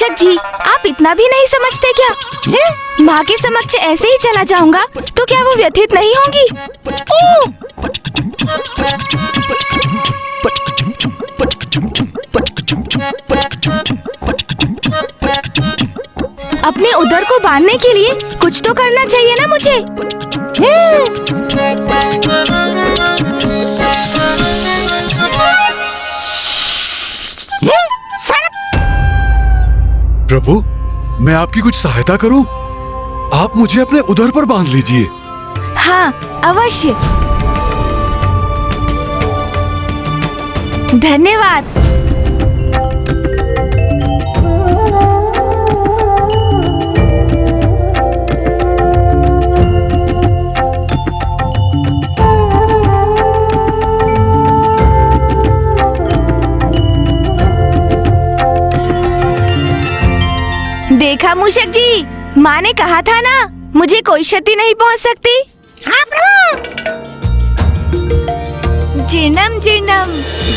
मूषक जी, आप इतना भी नहीं समझते क्या? माँ के समक्ष ऐसे ही चला जाऊंगा तो क्या वो व्यथित नहीं होंगी? अपने उदर को बांधने के लिए कुछ तो करना चाहिए ना मुझे। प्रभु, मैं आपकी कुछ सहायता करूं? आप मुझे अपने उदर पर बांध लीजिए। हाँ, अवश्य। धन्यवाद। देखा मूषक जी, माँ ने कहा था ना, मुझे कोई क्षति नहीं पहुँच सकती। हाँ प्रभु। जीर्णम जीर्णम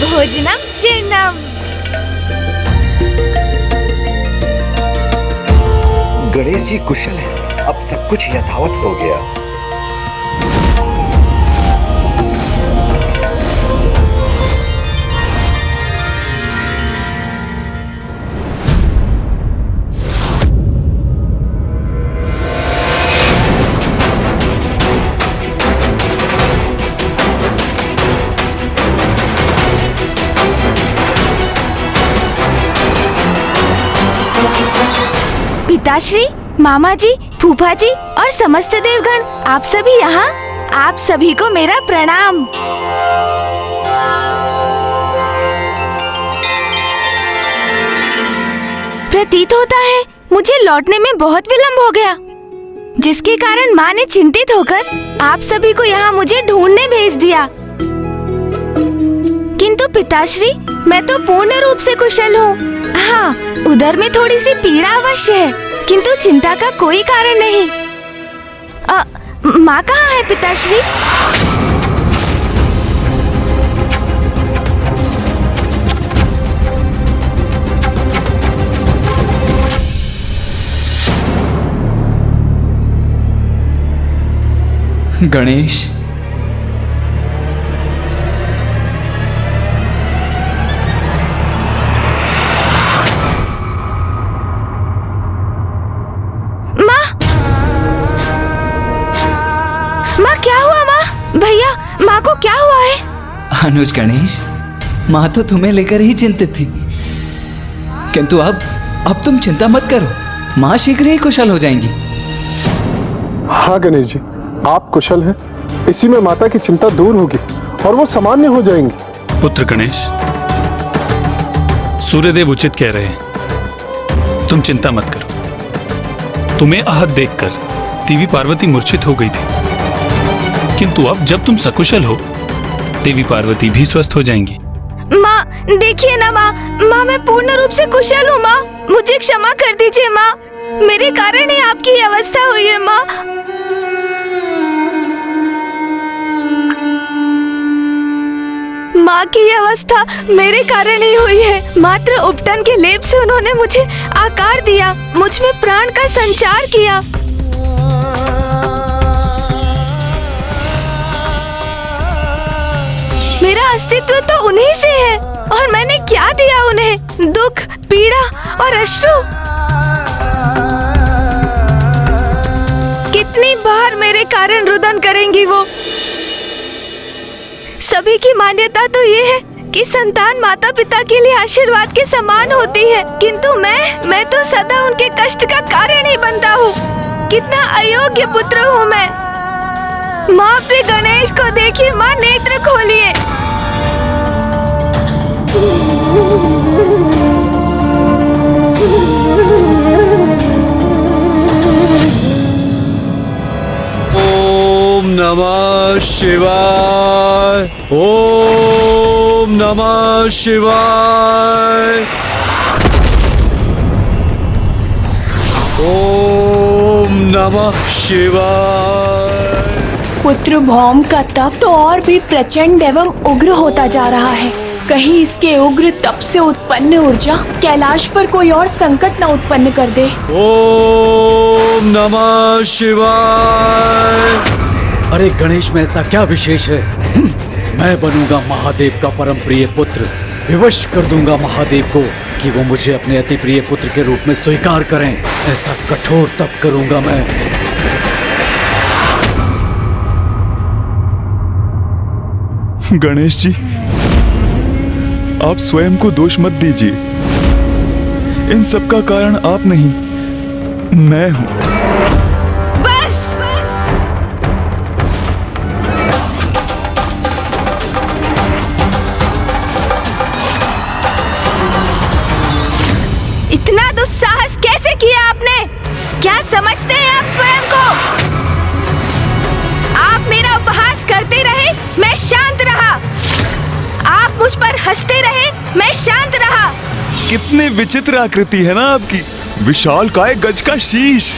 भोजनम जीर्णम। गणेश जी कुशल है, अब सब कुछ यथावत हो गया। पिताश्री, मामा जी, फूफा जी और समस्त देवगण, आप सभी यहाँ। आप सभी को मेरा प्रणाम। प्रतीत होता है मुझे लौटने में बहुत विलंब हो गया, जिसके कारण माँ ने चिंतित होकर आप सभी को यहाँ मुझे ढूंढने भेज दिया। किंतु पिताश्री, मैं तो पूर्ण रूप से कुशल हूँ। हाँ, उधर में थोड़ी सी पीड़ा अवश्य है, किंतु चिंता का कोई कारण नहीं। माँ कहाँ है पिताश्री? गणेश, क्या हुआ माँ? भैया, माँ को क्या हुआ है? अनुज गणेश, माँ तो तुम्हें लेकर ही चिंतित थी, किंतु अब तुम चिंता मत करो, माँ शीघ्र ही कुशल हो जाएंगी। हाँ गणेश जी, आप कुशल हैं, इसी में माता की चिंता दूर होगी और वो सामान्य हो जाएंगी। पुत्र गणेश, सूर्यदेव उचित कह रहे हैं, तुम चिंता मत करो। तुम्हें आहत देखकर देवी पार्वती मूर्छित हो गई थी, किंतु अब जब तुम सकुशल हो, देवी पार्वती भी स्वस्थ हो जाएंगी। माँ, देखिए ना माँ, मैं पूर्ण रूप से कुशल हूँ माँ, मुझे क्षमा कर दीजिए माँ, मेरे कारण ही आपकी ये अवस्था हुई है माँ। माँ की ये अवस्था मेरे कारण ही हुई है। मात्र उपटन के लेप से उन्होंने मुझे आकार दिया, मुझ में प्राण का संचार किया। मेरा अस्तित्व तो उन्हीं से है, और मैंने क्या दिया उन्हें? दुख, पीड़ा और अश्रु। कितनी बार मेरे कारण रुदन करेंगी वो? सभी की मान्यता तो ये है कि संतान माता पिता के लिए आशीर्वाद के समान होती है, किंतु मैं तो सदा उनके कष्ट का कारण ही बनता हूँ। कितना अयोग्य पुत्र हूँ मैं। माँ, अपने गणेश को देखिए माँ, नेत्र खोलिए। ओम नमः शिवाय, ओम नमः शिवाय, ओम नमः शिवाय। पुत्र भौम का तप तो और भी प्रचंड एवं उग्र होता जा रहा है। कहीं इसके उग्र तप से उत्पन्न ऊर्जा कैलाश पर कोई और संकट न उत्पन्न कर दे। ओम नमः शिवाय। अरे गणेश में ऐसा क्या विशेष है? मैं बनूंगा महादेव का परम प्रिय पुत्र। विवश कर दूंगा महादेव को कि वो मुझे अपने अति प्रिय पुत्र के रूप में स्वीकार करें। ऐसा कठोर तप करूंगा मैं। गणेश जी, आप स्वयं को दोष मत दीजिए। इन सब का कारण आप नहीं, मैं हूं। बस इतना दुस्साहस कैसे किया आपने? क्या समझते हैं आप स्वयं को? आप मेरा उपहास करते रहे, मैं शांत रहा। आप मुझ पर हंसते रहे, मैं शांत रहा। कितनी विचित्र आकृति है ना आपकी। विशाल काय गज का शीश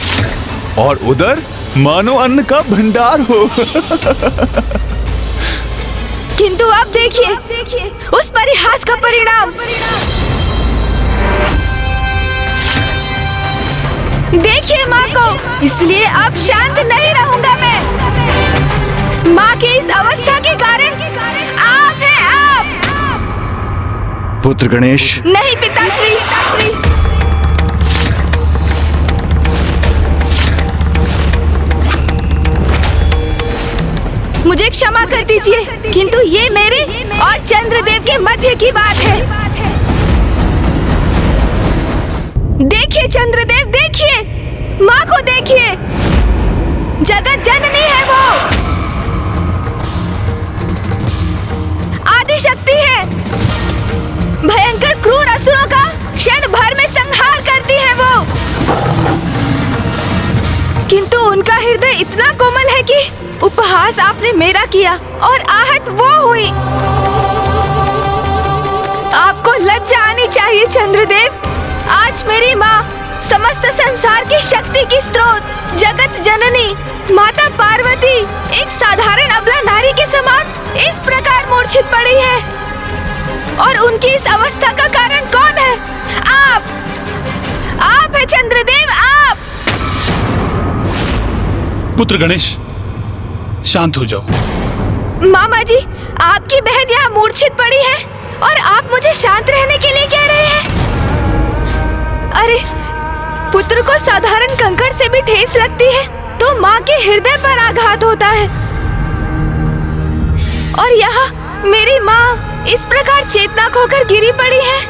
और उधर मानो अन्न का भंडार हो। किंतु अब देखिए उस परिहास का परिणाम। देखिए माँ को, इसलिए अब शांत नहीं रहूंगा मैं। माँ की इस अवस्था के कारण आप हैं, आप। पुत्र गणेश, नहीं पिताश्री। मुझे क्षमा कर दीजिए, किंतु ये मेरे और चंद्रदेव के मध्य की बात है। देखिए चंद्रदेव, देखिए माँ को, देखिए जगत जननी है वो, आदि शक्ति है। भयंकर क्रूर असुरों का क्षण भर में संहार करती है वो। किंतु उनका हृदय इतना कोमल है कि उपहास आपने मेरा किया और आहत वो हुई। आपको लज्जा आनी चाहिए चंद्रदेव। आज मेरी माँ, समस्त संसार की शक्ति की स्रोत, जगत जननी माता पार्वती, एक साधारण अबला नारी के समान इस प्रकार मूर्छित पड़ी है। और उनकी इस अवस्था का कारण कौन है? आप है चंद्रदेव, आप। पुत्र गणेश, शांत हो जाओ। मामा जी, आपकी बहन यहाँ मूर्छित पड़ी है और आप मुझे शांत रहने के लिए कह रहे हैं। अरे, पुत्र को साधारण कंकड़ से भी ठेस लगती है तो माँ के हृदय पर आघात होता है। और यहाँ मेरी माँ इस प्रकार चेतना खोकर गिरी पड़ी है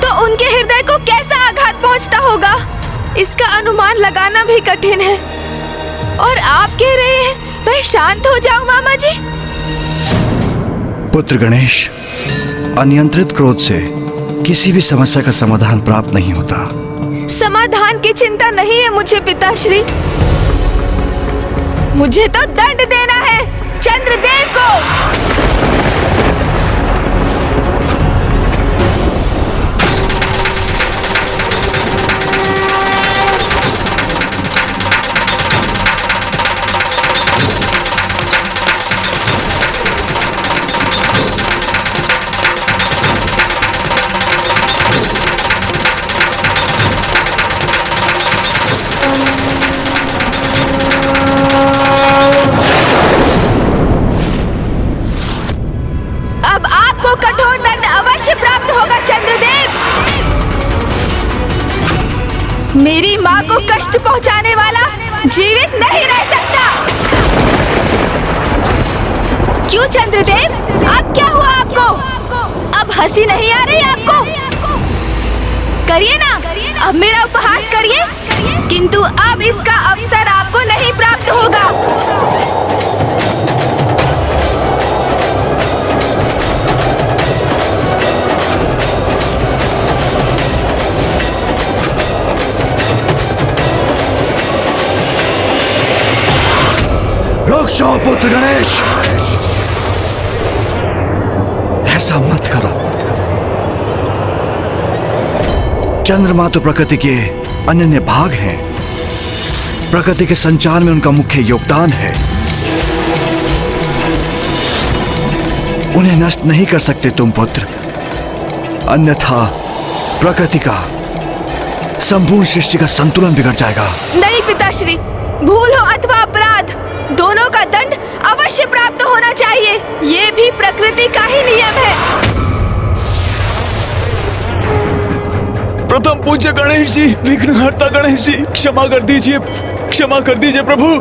तो उनके हृदय को कैसा आघात पहुँचता होगा, इसका अनुमान लगाना भी कठिन है। और आप कह रहे हैं मैं शांत हो जाऊं मामा जी? पुत्र गणेश, अनियंत्रित क्रोध से किसी भी समस्या का समाधान प्राप्त नहीं होता। समाधान की चिंता नहीं है मुझे पिताश्री। मुझे तो दंड देना है चंद्रदेव को। मेरी माँ को कष्ट पहुँचाने वाला जीवित नहीं रह सकता। क्यों चंद्रदेव, अब क्या हुआ आपको? अब हंसी नहीं आ रही आपको? करिए ना, अब मेरा उपहास करिए, किंतु अब इसका अवसर आपको नहीं प्राप्त होगा। रुक जाओ पुत्र गणेश, ऐसा मत करो। चंद्रमा तो प्रकृति के अनन्य भाग हैं। प्रकृति के संचार में उनका मुख्य योगदान है। उन्हें नष्ट नहीं कर सकते तुम पुत्र, अन्यथा प्रकृति का, संपूर्ण सृष्टि का संतुलन बिगड़ जाएगा। नहीं पिताश्री, भूल हो अथवा अपराध, दोनों का दंड अवश्य प्राप्त होना चाहिए। ये भी प्रकृति का ही नियम है। प्रथम पूज्य गणेश जी, विघ्नहर्ता गणेश जी, क्षमा कर दीजिए, क्षमा कर दीजिए प्रभु।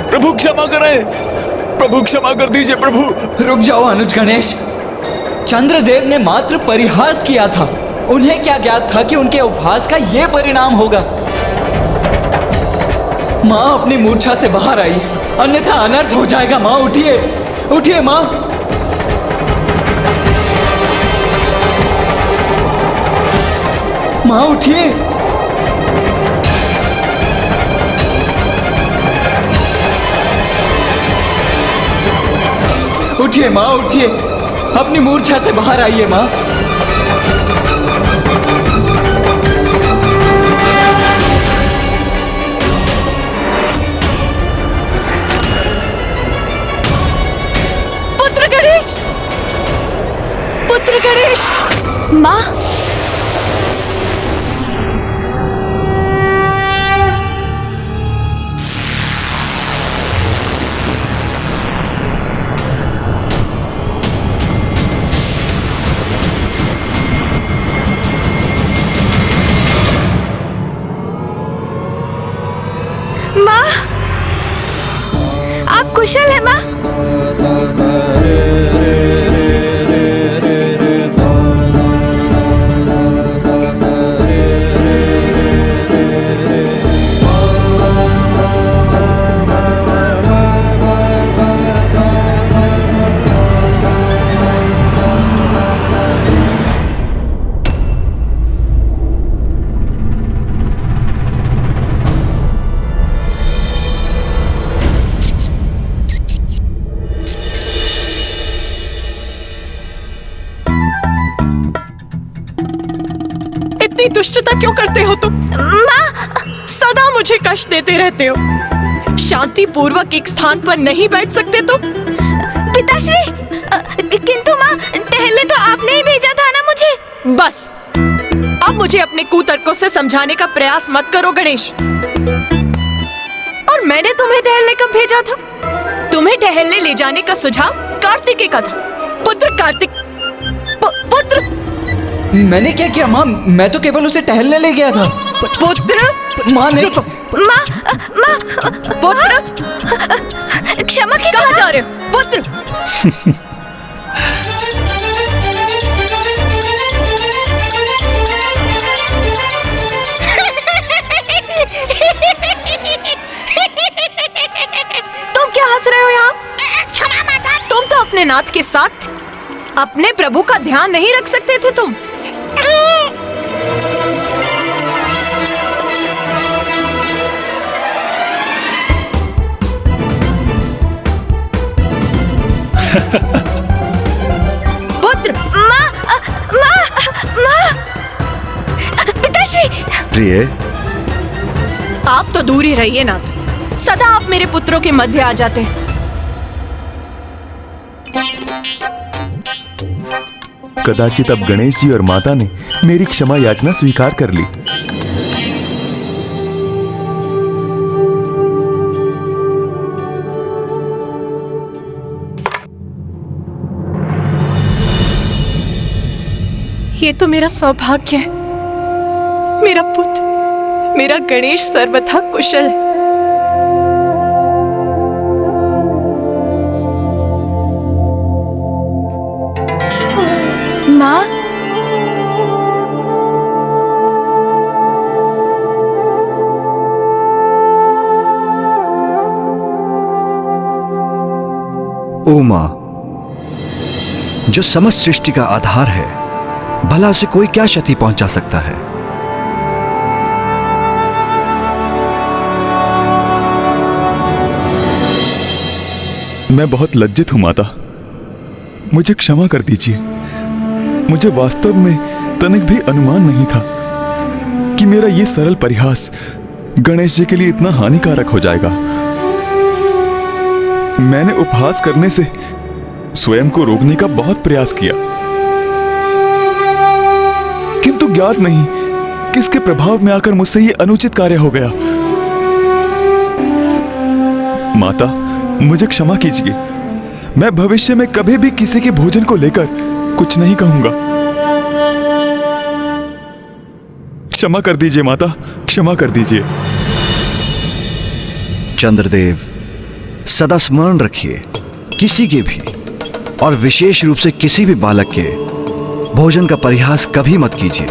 प्रभु क्षमा करें, प्रभु क्षमा कर दीजिए प्रभु। रुक जाओ अनुज गणेश। चंद्रदेव ने मात्र परिहास किया था। उन्हें क्या ज्ञात था कि उनके उपहास का ये परिणाम होगा। माँ अपनी मूर्छा से बाहर आई, अन्यथा अनर्थ हो जाएगा। माँ उठिए, उठिए माँ। माँ उठिए। उठिए माँ, उठिए, अपनी मूर्छा से बाहर आइए माँ। पुत्र गणेश, पुत्र गणेश। माँ, माँ, आप कुशल है माँ? इतनी दुष्टता क्यों करते हो तुम? माँ, सदा मुझे कष्ट देते रहते हो। शांति पूर्वक एक स्थान पर नहीं बैठ सकते तुम? पिताश्री, किंतु माँ, टहलने तो आपने ही भेजा था ना मुझे। बस, अब मुझे अपने कुतर्कों से समझाने का प्रयास मत करो गणेश। और मैंने तुम्हें टहलने कब भेजा था? तुम्हें टहलने ले जाने का सुझाव कार्तिकेय का था। पुत्र कार्तिक, पुत्र। मैंने क्या किया माँ? मैं तो केवल उसे टहलने ले गया था। पुत्र, माँ ने माँ, माँ, पुत्र, क्षमा कीजिए। कहाँ जा रहे हो? पुत्र। तुम क्या हंस रहे हो यहाँ? क्षमा माता। तुम तो अपने नाथ के साथ अपने प्रभु का ध्यान नहीं रख सकते थे तुम? पुत्र। माँ, माँ, माँ, पिताश्री। प्रिय, आप तो दूर ही रहिए नाथ। सदा आप मेरे पुत्रों के मध्य आ जाते हैं। कदाचित अब गणेश जी और माता ने मेरी क्षमा याचना स्वीकार कर ली। ये तो मेरा सौभाग्य है। मेरा पुत्र, मेरा गणेश सर्वथा कुशल है। माँ, ओ माँ, जो समस्त सृष्टि का आधार है, भला उसे कोई क्या क्षति पहुंचा सकता है? मैं बहुत लज्जित हूं माता, मुझे क्षमा कर दीजिए। मुझे वास्तव में तनिक भी अनुमान नहीं था कि मेरा ये सरल परिहास गणेश जी के लिए इतना हानिकारक हो जाएगा। मैंने उपहास करने से स्वयं को रोकने का बहुत प्रयास किया, किंतु ज्ञात नहीं किसके प्रभाव में आकर मुझसे ये अनुचित कार्य हो गया। माता, मुझे क्षमा कीजिए। मैं भविष्य में कभी भी किसी के भोजन को लेकर कुछ नहीं कहूंगा। क्षमा कर दीजिए माता, क्षमा कर दीजिए। चंद्रदेव, सदा स्मरण रखिए, किसी के भी और विशेष रूप से किसी भी बालक के भोजन का परिहास कभी मत कीजिए।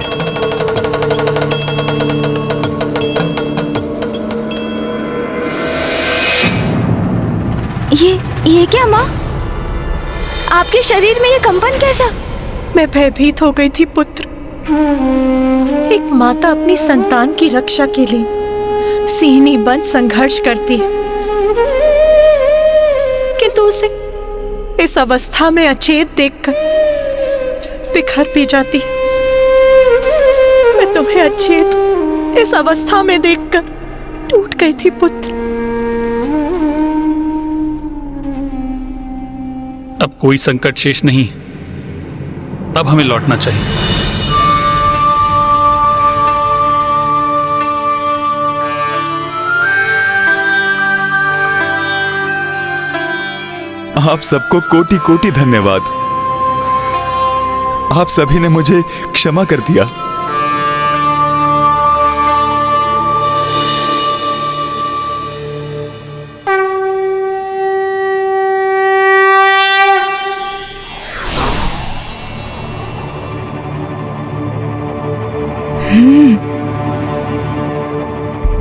ये क्या माँ? आपके शरीर में ये कंपन कैसा? मैं भयभीत हो गई थी पुत्र। एक माता अपनी संतान की रक्षा के लिए सिंहनी बन संघर्ष करती है, किंतु उसे इस अवस्था में अचेत देखकर बिखर भी जाती है। मैं तुम्हें अचेत इस अवस्था में देखकर टूट गई थी पुत्र। अब कोई संकट शेष नहीं, अब हमें लौटना चाहिए। आप सबको कोटि कोटि धन्यवाद। आप सभी ने मुझे क्षमा कर दिया।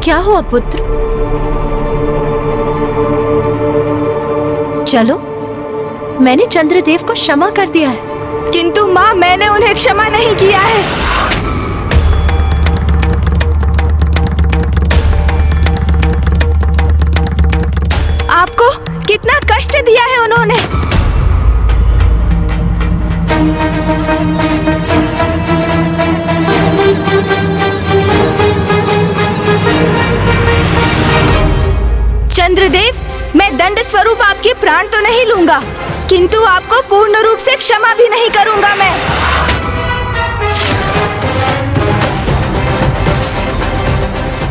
क्या हुआ पुत्र? चलो, मैंने चंद्रदेव को क्षमा कर दिया है। किंतु माँ, मैंने उन्हें क्षमा नहीं किया है। आपको कितना कष्ट दिया है उन्होंने। चंद्रदेव, मैं दंड स्वरूप आपके प्राण तो नहीं लूंगा, किंतु आपको पूर्ण रूप से क्षमा भी नहीं करूंगा मैं।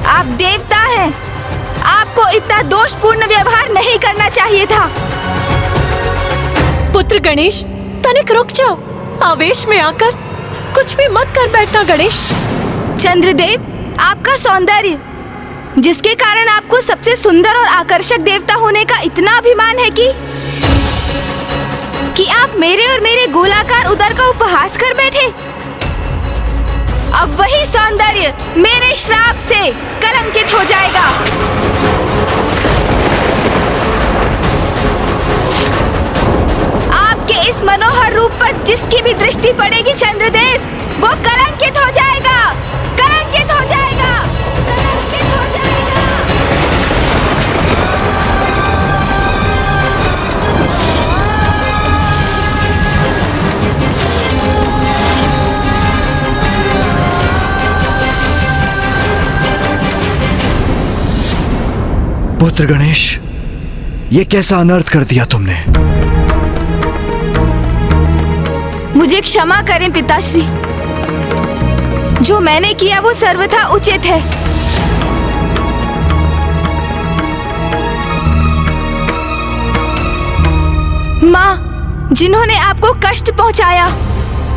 आप देवता हैं, आपको इतना दोषपूर्ण व्यवहार नहीं करना चाहिए था। पुत्र गणेश, तनिक रुक जाओ। आवेश में आकर कुछ भी मत कर बैठना गणेश। चंद्रदेव, आपका सौंदर्य, जिसके कारण आपको सबसे सुंदर और आकर्षक देवता होने का इतना अभिमान है कि आप मेरे और मेरे गोलाकार उदर का उपहास कर बैठे। अब वही सौंदर्य मेरे श्राप से कलंकित हो जाएगा। आपके इस मनोहर रूप पर जिसकी भी दृष्टि पड़ेगी चंद्रदेव, वो कलंकित हो जाएगा, कलंकित हो जाएगा, कलंकित हो जाएगा। पुत्र गणेश, ये कैसा अनर्थ कर दिया तुमने? मुझे क्षमा करें पिताश्री। जो मैंने किया वो सर्वथा उचित है। माँ, जिन्होंने आपको कष्ट पहुंचाया,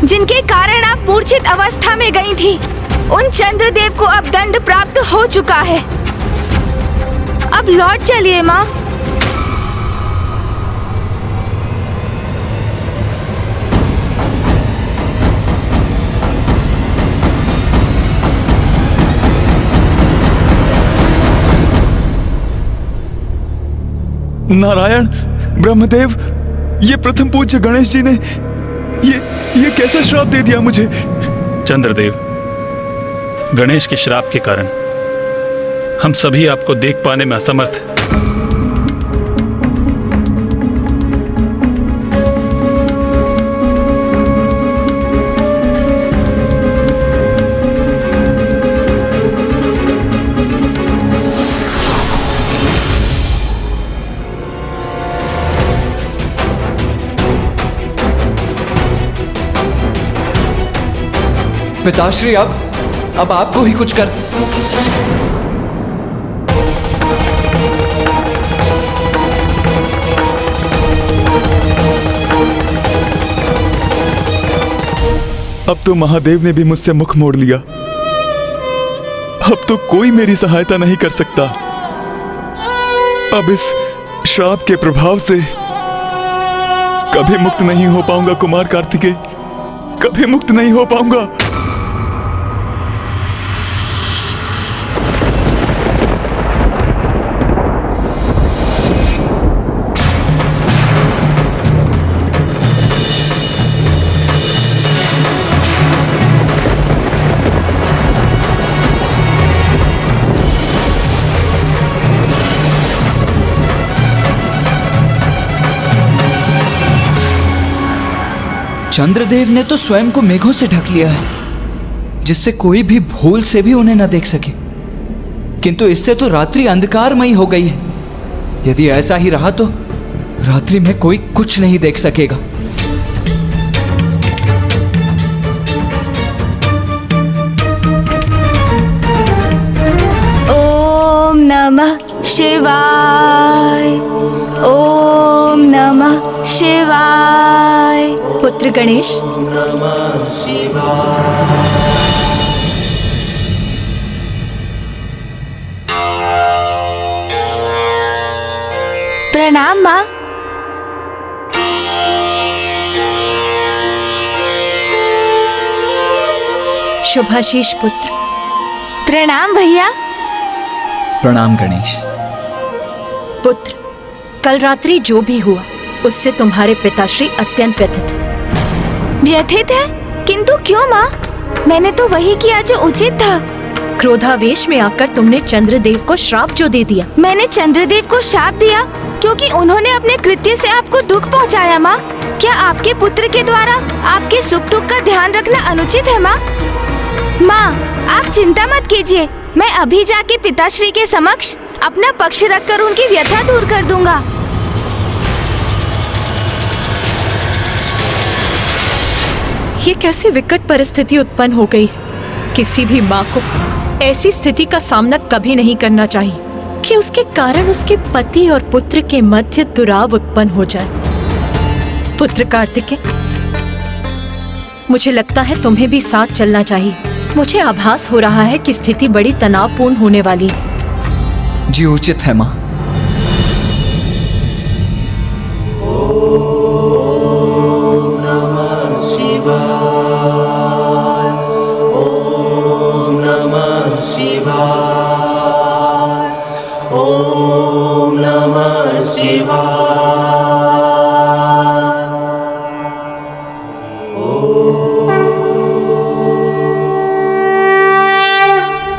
जिनके कारण आप मूर्छित अवस्था में गई थी, उन चंद्रदेव को अब दंड प्राप्त हो चुका है। अब लौट चलिए माँ। नारायण, ब्रह्मदेव, ये प्रथम पूज्य गणेश जी ने ये कैसा श्राप दे दिया मुझे? चंद्रदेव, गणेश के श्राप के कारण हम सभी आपको देख पाने में असमर्थ हैं। पिताश्री अब आपको ही कुछ कर। अब तो महादेव ने भी मुझसे मुख मोड़ लिया। अब तो कोई मेरी सहायता नहीं कर सकता। अब इस श्राप के प्रभाव से कभी मुक्त नहीं हो पाऊंगा कुमार कार्तिकेय, कभी मुक्त नहीं हो पाऊंगा। चंद्रदेव ने तो स्वयं को मेघों से ढक लिया है, जिससे कोई भी भूल से भी उन्हें न देख सके। किंतु इससे तो रात्रि अंधकारमयी हो गई है। यदि ऐसा ही रहा तो रात्रि में कोई कुछ नहीं देख सकेगा। ओम नमः शिवाय, ओम नमः शिवाय। पुत्र गणेश, प्रणाम माँ। शुभाशीष पुत्र। प्रणाम भैया। प्रणाम गणेश। पुत्र, कल रात्रि जो भी हुआ उससे तुम्हारे पिताश्री अत्यंत व्यथित हैं। व्यथित है? किंतु क्यों माँ? मैंने तो वही किया जो उचित था। क्रोधावेश में आकर तुमने चंद्रदेव को श्राप जो दे दिया। मैंने चंद्रदेव को श्राप दिया क्योंकि उन्होंने अपने कृत्य से आपको दुख पहुंचाया माँ। क्या आपके पुत्र के द्वारा आपके सुख दुख का ध्यान रखना अनुचित है माँ? माँ, आप चिंता मत कीजिए, मैं अभी जाके पिताश्री के समक्ष अपना पक्ष रखकर उनकी व्यथा दूर कर दूंगा। ये कैसी विकट परिस्थिति उत्पन्न हो गई है। किसी भी माँ को ऐसी स्थिति का सामना कभी नहीं करना चाहिए कि उसके कारण उसके पति और पुत्र के मध्य दुराव उत्पन्न हो जाए। पुत्र कार्तिकेय, मुझे लगता है तुम्हें भी साथ चलना चाहिए। मुझे आभास हो रहा है कि स्थिति बड़ी तनावपूर्ण होने वाली है। जी उचित है माँ।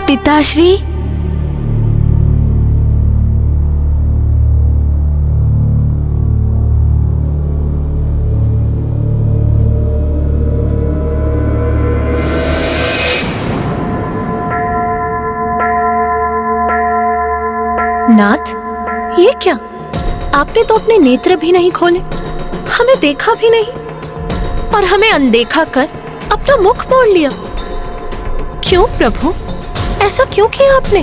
पिताश्री, नाथ, ये क्या? आपने तो अपने नेत्र भी नहीं खोले, हमें देखा भी नहीं और हमें अनदेखा कर अपना मुख मोड़ लिया। क्यों प्रभु, ऐसा क्यों किया आपने?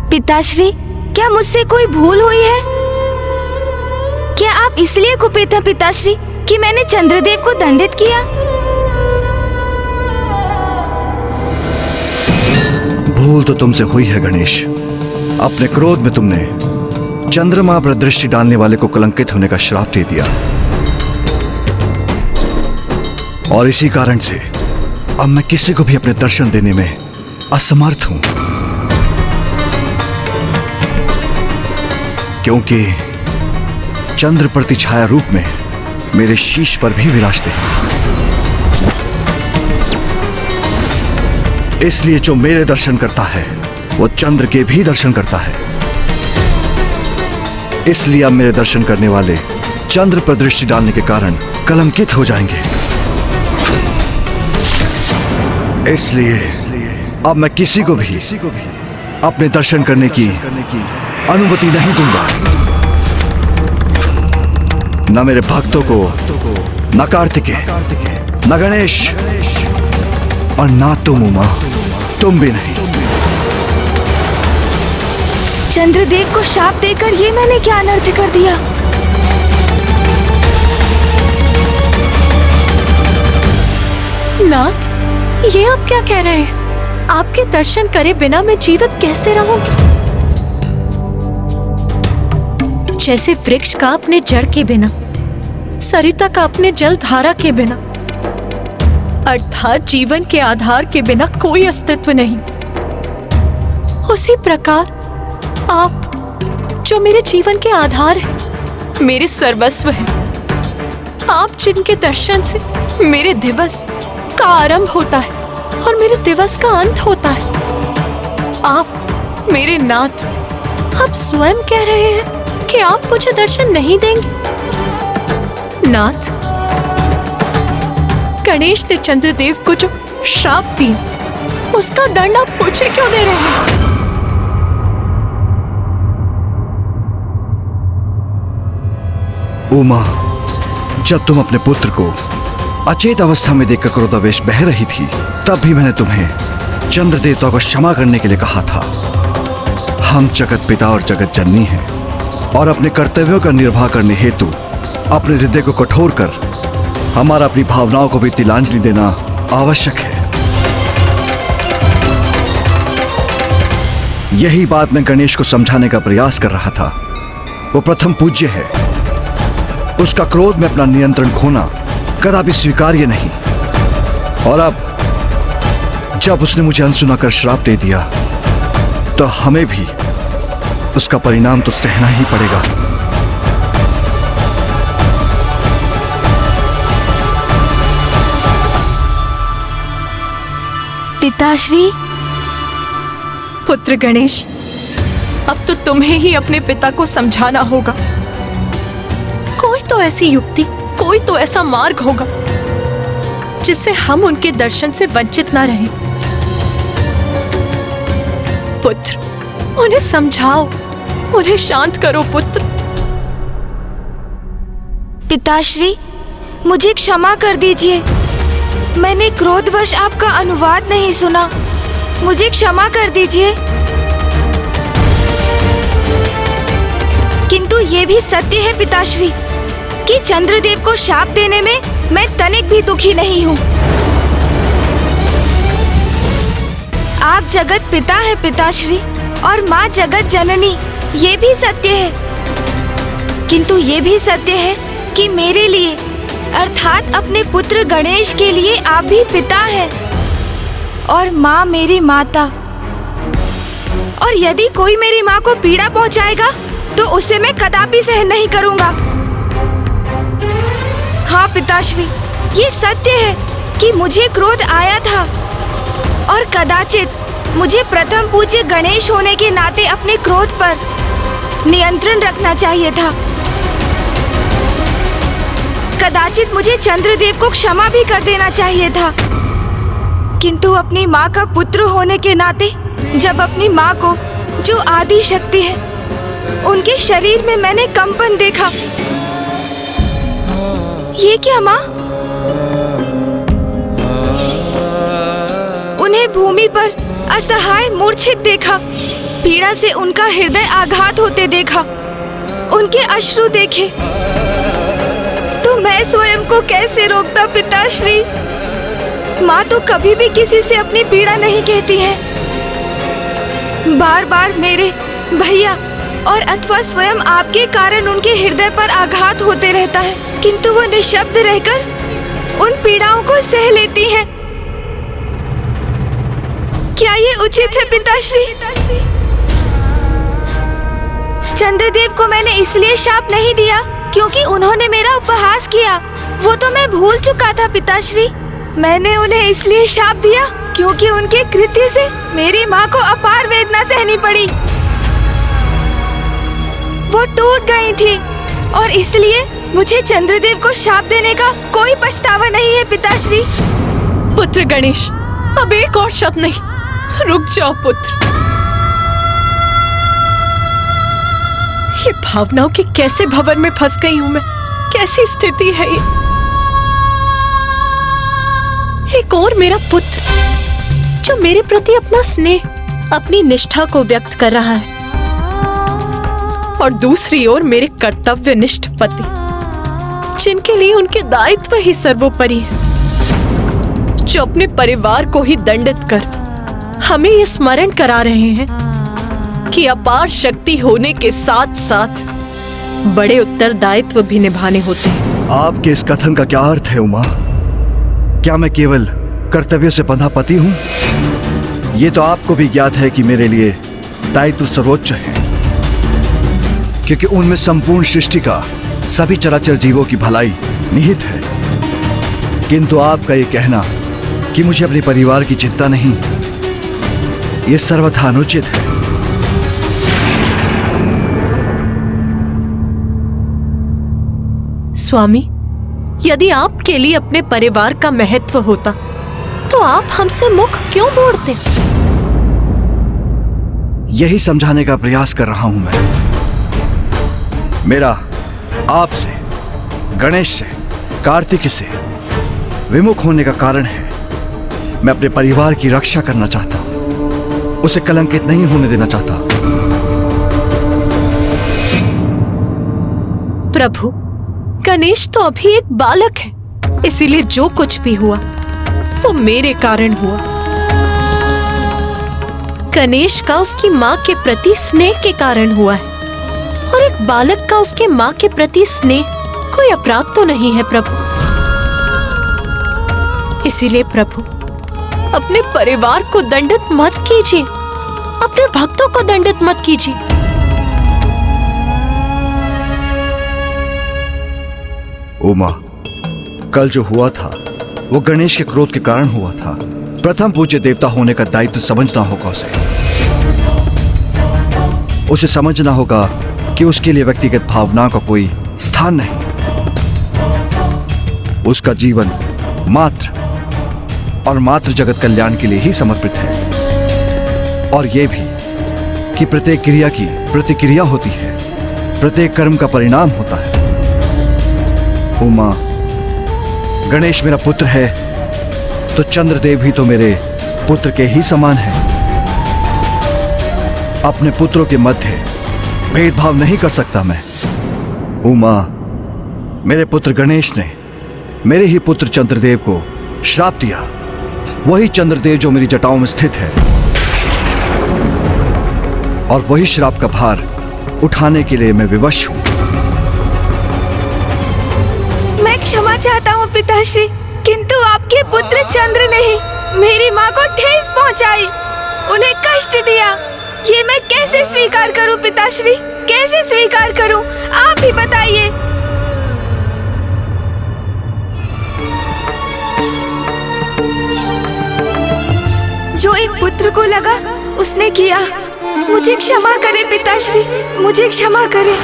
पिताश्री, क्या मुझसे कोई भूल हुई है? क्या आप इसलिए कुपित हैं पिताश्री कि मैंने चंद्रदेव को दंडित किया? भूल तो तुमसे हुई है गणेश। अपने क्रोध में तुमने चंद्रमा पर दृष्टि डालने वाले को कलंकित होने का श्राप दे दिया और इसी कारण से अब मैं किसी को भी अपने दर्शन देने में असमर्थ हूं, क्योंकि चंद्र प्रतिछाया रूप में मेरे शीश पर भी विराजते हैं। इसलिए जो मेरे दर्शन करता है वो चंद्र के भी दर्शन करता है। इसलिए अब मेरे दर्शन करने वाले चंद्र पर दृष्टि डालने के कारण कलंकित हो जाएंगे। इसलिए अब मैं किसी को भी अपने दर्शन करने की अनुमति नहीं दूंगा। न मेरे भक्तों को, न कार्तिकेय, न गणेश, और ना तुम उमा, तुम भी नहीं। चंद्रदेव को शाप देकर ये मैंने क्या अनर्थ कर दिया? नाथ, ये आप क्या कह रहे हैं? आपके दर्शन करे बिना मैं जीवित कैसे रहूंगी? जैसे वृक्ष का अपने जड़ के बिना, सरिता का अपने जल धारा के बिना, अर्थात जीवन के आधार के बिना कोई अस्तित्व नहीं, उसी प्रकार आप जो मेरे जीवन के आधार हैं, मेरे सर्वस्व हैं, आप जिनके दर्शन से मेरे दिवस का आरंभ होता है और मेरे दिवस का अंत होता है, आप मेरे नाथ, आप स्वयं कह रहे हैं कि आप मुझे दर्शन नहीं देंगे। नाथ, गणेश ने चंद्रदेव को जो श्राप दी, उसका दंड आप मुझे क्यों दे रहे हैं? उमा, जब तुम अपने पुत्र को अचेत अवस्था में देखकर क्रोधावेश बह रही थी, तब भी मैंने तुम्हें चंद्र देवता को क्षमा करने के लिए कहा था। हम जगत पिता और जगत जननी हैं और अपने कर्तव्यों का निर्वाह करने हेतु अपने हृदय को कठोर कर हमारा अपनी भावनाओं को भी तिलांजलि देना आवश्यक है। यही बात मैं गणेश को समझाने का प्रयास कर रहा था। वो प्रथम पूज्य है, उसका क्रोध में अपना नियंत्रण खोना कदापि स्वीकार्य नहीं। और अब जब उसने मुझे अनसुना कर श्राप दे दिया, तो हमें भी उसका परिणाम तो सहना ही पड़ेगा। पिताश्री। पुत्र गणेश, अब तो तुम्हें ही अपने पिता को समझाना होगा। कोई तो ऐसी युक्ति, कोई तो ऐसा मार्ग होगा जिससे हम उनके दर्शन से वंचित ना रहें। पुत्र, उन्हें समझाओ, उन्हें शांत करो पुत्र। पिताश्री, मुझे क्षमा कर दीजिए। मैंने क्रोधवश आपका अनुवाद नहीं सुना। मुझे क्षमा कर दीजिए। किंतु ये भी सत्य है पिताश्री कि चंद्रदेव को शाप देने में मैं तनिक भी दुखी नहीं हूँ। आप जगत पिता है पिताश्री और माँ जगत जननी, ये भी सत्य है। किंतु ये भी सत्य है कि मेरे लिए अर्थात अपने पुत्र गणेश के लिए आप भी पिता हैं और माँ मेरी माता। और यदि कोई मेरी माँ को पीड़ा पहुँचाएगा तो उसे मैं कदापि सहन नहीं करूँगा। हाँ पिताश्री, ये सत्य है कि मुझे क्रोध आया था और कदाचित मुझे प्रथम पूज्य गणेश होने के नाते अपने क्रोध पर नियंत्रण रखना चाहिए था। कदाचित मुझे चंद्रदेव को क्षमा भी कर देना चाहिए था। किंतु अपनी माँ का पुत्र होने के नाते जब अपनी माँ को, जो आदि शक्ति है, उनके शरीर में मैंने कंपन देखा। ये क्या माँ? उन्हें भूमि पर असहाय मूर्छित देखा, पीड़ा से उनका हृदय आघात होते देखा, उनके अश्रु देखे, तो मैं स्वयं को कैसे रोकता पिताश्री? माँ तो कभी भी किसी से अपनी पीड़ा नहीं कहती है। बार बार मेरे भैया और अथवा स्वयं आपके कारण उनके हृदय पर आघात होते रहता है, किंतु वो निशब्द रहकर उन पीड़ाओं को सह लेती हैं। क्या ये उचित है पिताश्री? चंद्रदेव को मैंने इसलिए शाप नहीं दिया क्योंकि उन्होंने मेरा उपहास किया, वो तो मैं भूल चुका था पिताश्री। मैंने उन्हें इसलिए शाप दिया क्योंकि उनके कृत्य से मेरी माँ को अपार वेदना सहनी पड़ी। वो टूट गई थी और इसलिए मुझे चंद्रदेव को शाप देने का कोई पछतावा नहीं है पिताश्री। पुत्र गणेश, अब एक और शब्द नहीं, रुक जाओ पुत्र। ये भावनाओं के कैसे भंवर में फंस गई हूं मैं? कैसी स्थिति है ये? एक और मेरा पुत्र जो मेरे प्रति अपना स्नेह, अपनी निष्ठा को व्यक्त कर रहा है, और दूसरी ओर मेरे कर्तव्यनिष्ठ पति जिनके लिए उनके दायित्व ही सर्वोपरि है, जो अपने परिवार को ही दंडित कर हमें ये स्मरण करा रहे हैं कि अपार शक्ति होने के साथ साथ बड़े उत्तरदायित्व भी निभाने होते हैं। आपके इस कथन का क्या अर्थ है उमा? क्या मैं केवल कर्तव्य से बंधा पति हूं? ये तो आपको भी ज्ञात है कि मेरे लिए दायित्व सर्वोच्च है, क्योंकि उनमें संपूर्ण सृष्टि का, सभी चराचर जीवों की भलाई निहित है। किंतु आपका ये कहना कि मुझे अपने परिवार की चिंता नहीं, ये सर्वथा अनुचित है। स्वामी, यदि आपके लिए अपने परिवार का महत्व होता तो आप हमसे मुख क्यों मोड़ते? यही समझाने का प्रयास कर रहा हूं मैं। मेरा आपसे, गणेश से, कार्तिक से विमुख होने का कारण है मैं अपने परिवार की रक्षा करना चाहता हूं, उसे कलंकित नहीं होने देना चाहता। प्रभु, गणेश तो अभी एक बालक है, इसीलिए जो कुछ भी हुआ वो मेरे कारण हुआ। गणेश का उसकी माँ के प्रति स्नेह के कारण हुआ है, और एक बालक का उसके माँ के प्रति स्नेह कोई अपराध तो नहीं है प्रभु। इसीलिए प्रभु, अपने परिवार को दंडित मत कीजिए, अपने भक्तों को दंडित मत कीजिए। उमा, कल जो हुआ था वो गणेश के क्रोध के कारण हुआ था। प्रथम पूज्य देवता होने का दायित्व समझना होगा उसे समझना होगा कि उसके लिए व्यक्तिगत भावनाओं का कोई स्थान नहीं। उसका जीवन मात्र और मात्र जगत कल्याण के लिए ही समर्पित है, और यह भी कि प्रत्येक क्रिया की प्रतिक्रिया होती है, प्रत्येक कर्म का परिणाम होता है। उमा, गणेश मेरा पुत्र है तो चंद्रदेव भी तो मेरे पुत्र के ही समान है। अपने पुत्रों के मध्य भेदभाव नहीं कर सकता मैं। उमा, मेरे पुत्र गणेश ने मेरे ही पुत्र चंद्रदेव को श्राप दिया, वही चंद्रदेव जो मेरी जटाओं में स्थित है, और वही श्राप का भार उठाने के लिए मैं विवश हूं। मैं क्षमा चाहता हूँ पिताश्री, किंतु आपके पुत्र चंद्र ने ही मेरी माँ को ठेस पहुँचाई, उन्हें कष्ट दिया। ये मैं कैसे स्वीकार करूँ पिताश्री, कैसे स्वीकार करूँ? आप ही बताइए। जो एक पुत्र को लगा उसने किया। मुझे क्षमा करें पिताश्री, मुझे क्षमा करें।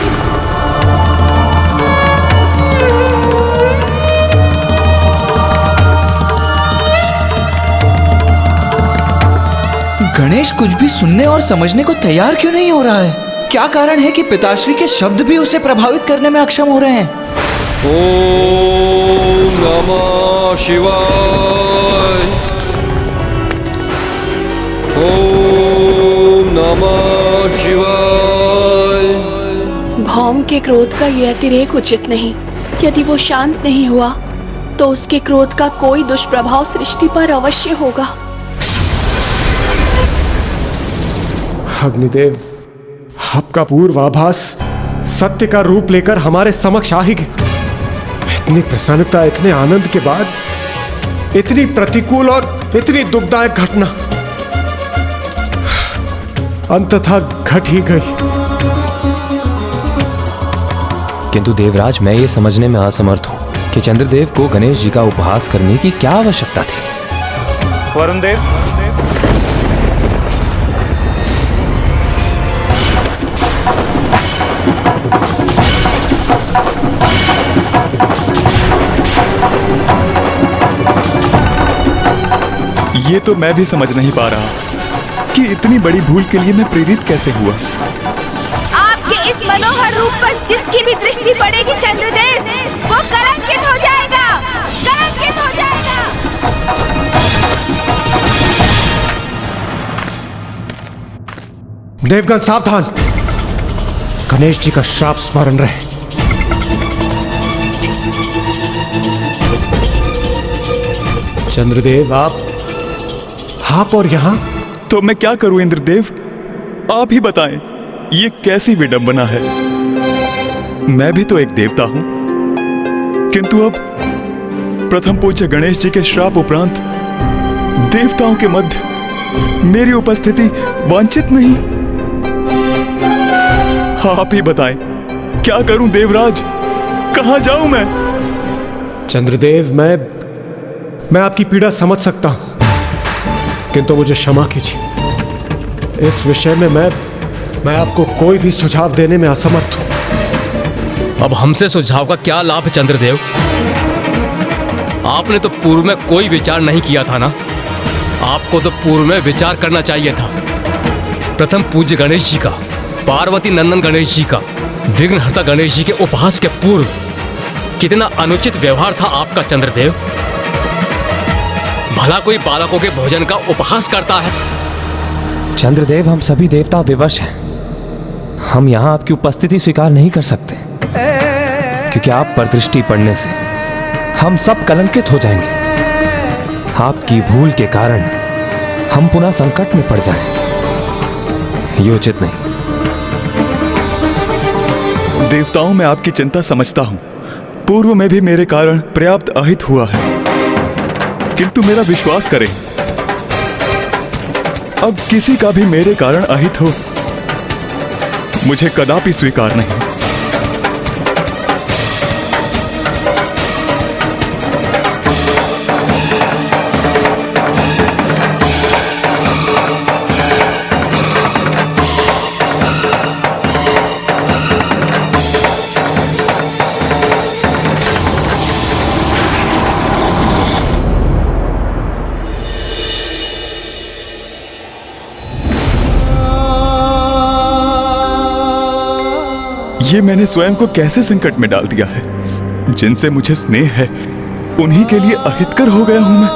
गणेश कुछ भी सुनने और समझने को तैयार क्यों नहीं हो रहा है? क्या कारण है कि पिताश्री के शब्द भी उसे प्रभावित करने में अक्षम हो रहे हैं? ओम नमः शिवाय। ओम नमः शिवाय। भौम के क्रोध का यह अतिरेक उचित नहीं। यदि वो शांत नहीं हुआ तो उसके क्रोध का कोई दुष्प्रभाव सृष्टि पर अवश्य होगा। अग्निदेव, आपका पूर्वाभास सत्य का रूप लेकर हमारे समक्ष आ ही गया। इतनी प्रसन्नता, इतने आनंद के बाद इतनी प्रतिकूल और इतनी दुखदायक घटना अंततः घट ही गई। किंतु देवराज, मैं ये समझने में असमर्थ हूं कि चंद्रदेव को गणेश जी का उपहास करने की क्या आवश्यकता थी। वरुण देव, ये तो मैं भी समझ नहीं पा रहा कि इतनी बड़ी भूल के लिए मैं प्रेरित कैसे हुआ। आप आपके इस मनोहर रूप पर जिसकी भी दृष्टि पड़ेगी चंद्रदेव, वो कलंकित हो जाएगा, कलंकित हो जाएगा। देवगण सावधान, गणेश जी का श्राप स्मरण रहे। चंद्रदेव आप और यहां? तो मैं क्या करूं इंद्रदेव, आप ही बताएं, ये कैसी विडंबना है। मैं भी तो एक देवता हूं, किंतु अब प्रथम पूज्य गणेश जी के श्राप उपरांत देवताओं के मध्य मेरी उपस्थिति वांछित नहीं। आप ही बताएं, क्या करूं देवराज, कहां जाऊं मैं? चंद्रदेव, मैं आपकी पीड़ा समझ सकता हूं, किंतु मुझे क्षमा कीजिए। इस विषय में मैं आपको कोई भी सुझाव देने में असमर्थ हूं। अब हमसे सुझाव का क्या लाभ है चंद्रदेव? आपने तो पूर्व में कोई विचार नहीं किया था ना। आपको तो पूर्व में विचार करना चाहिए था। प्रथम पूज्य गणेश जी का, पार्वती नंदन गणेश जी का, विघ्नहर्ता गणेश जी के उपहास के पूर्व कितना अनुचित व्यवहार था आपका चंद्रदेव। भला कोई बालकों के भोजन का उपहास करता है? चंद्रदेव, हम सभी देवता विवश हैं। हम यहाँ आपकी उपस्थिति स्वीकार नहीं कर सकते, क्योंकि आप पर दृष्टि पड़ने से हम सब कलंकित हो जाएंगे। आपकी भूल के कारण हम पुनः संकट में पड़ जाएं, ये उचित नहीं। देवताओं, मैं आपकी चिंता समझता हूं। पूर्व में भी मेरे कारण पर्याप्त अहित हुआ है, किंतु मेरा विश्वास करें, अब किसी का भी मेरे कारण अहित हो, मुझे कदापि स्वीकार नहीं। ये मैंने स्वयं को कैसे संकट में डाल दिया है। जिनसे मुझे स्नेह है, उन्हीं के लिए अहितकर हो गया हूं मैं।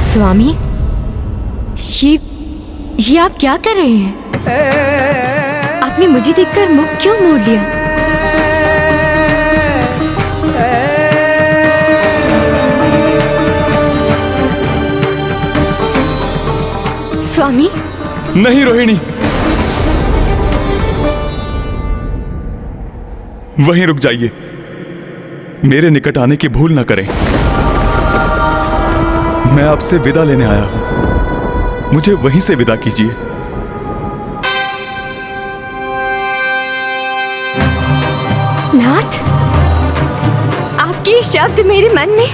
स्वामी, ये आप क्या कर रहे हैं? आपने मुझे देखकर मुख क्यों मोड़ लिया? स्वामी? नहीं रोहिणी, वहीं रुक जाइए। मेरे निकट आने की भूल न करें। मैं आपसे विदा लेने आया हूं, मुझे वहीं से विदा कीजिए। नाथ, आपके शब्द मेरे मन में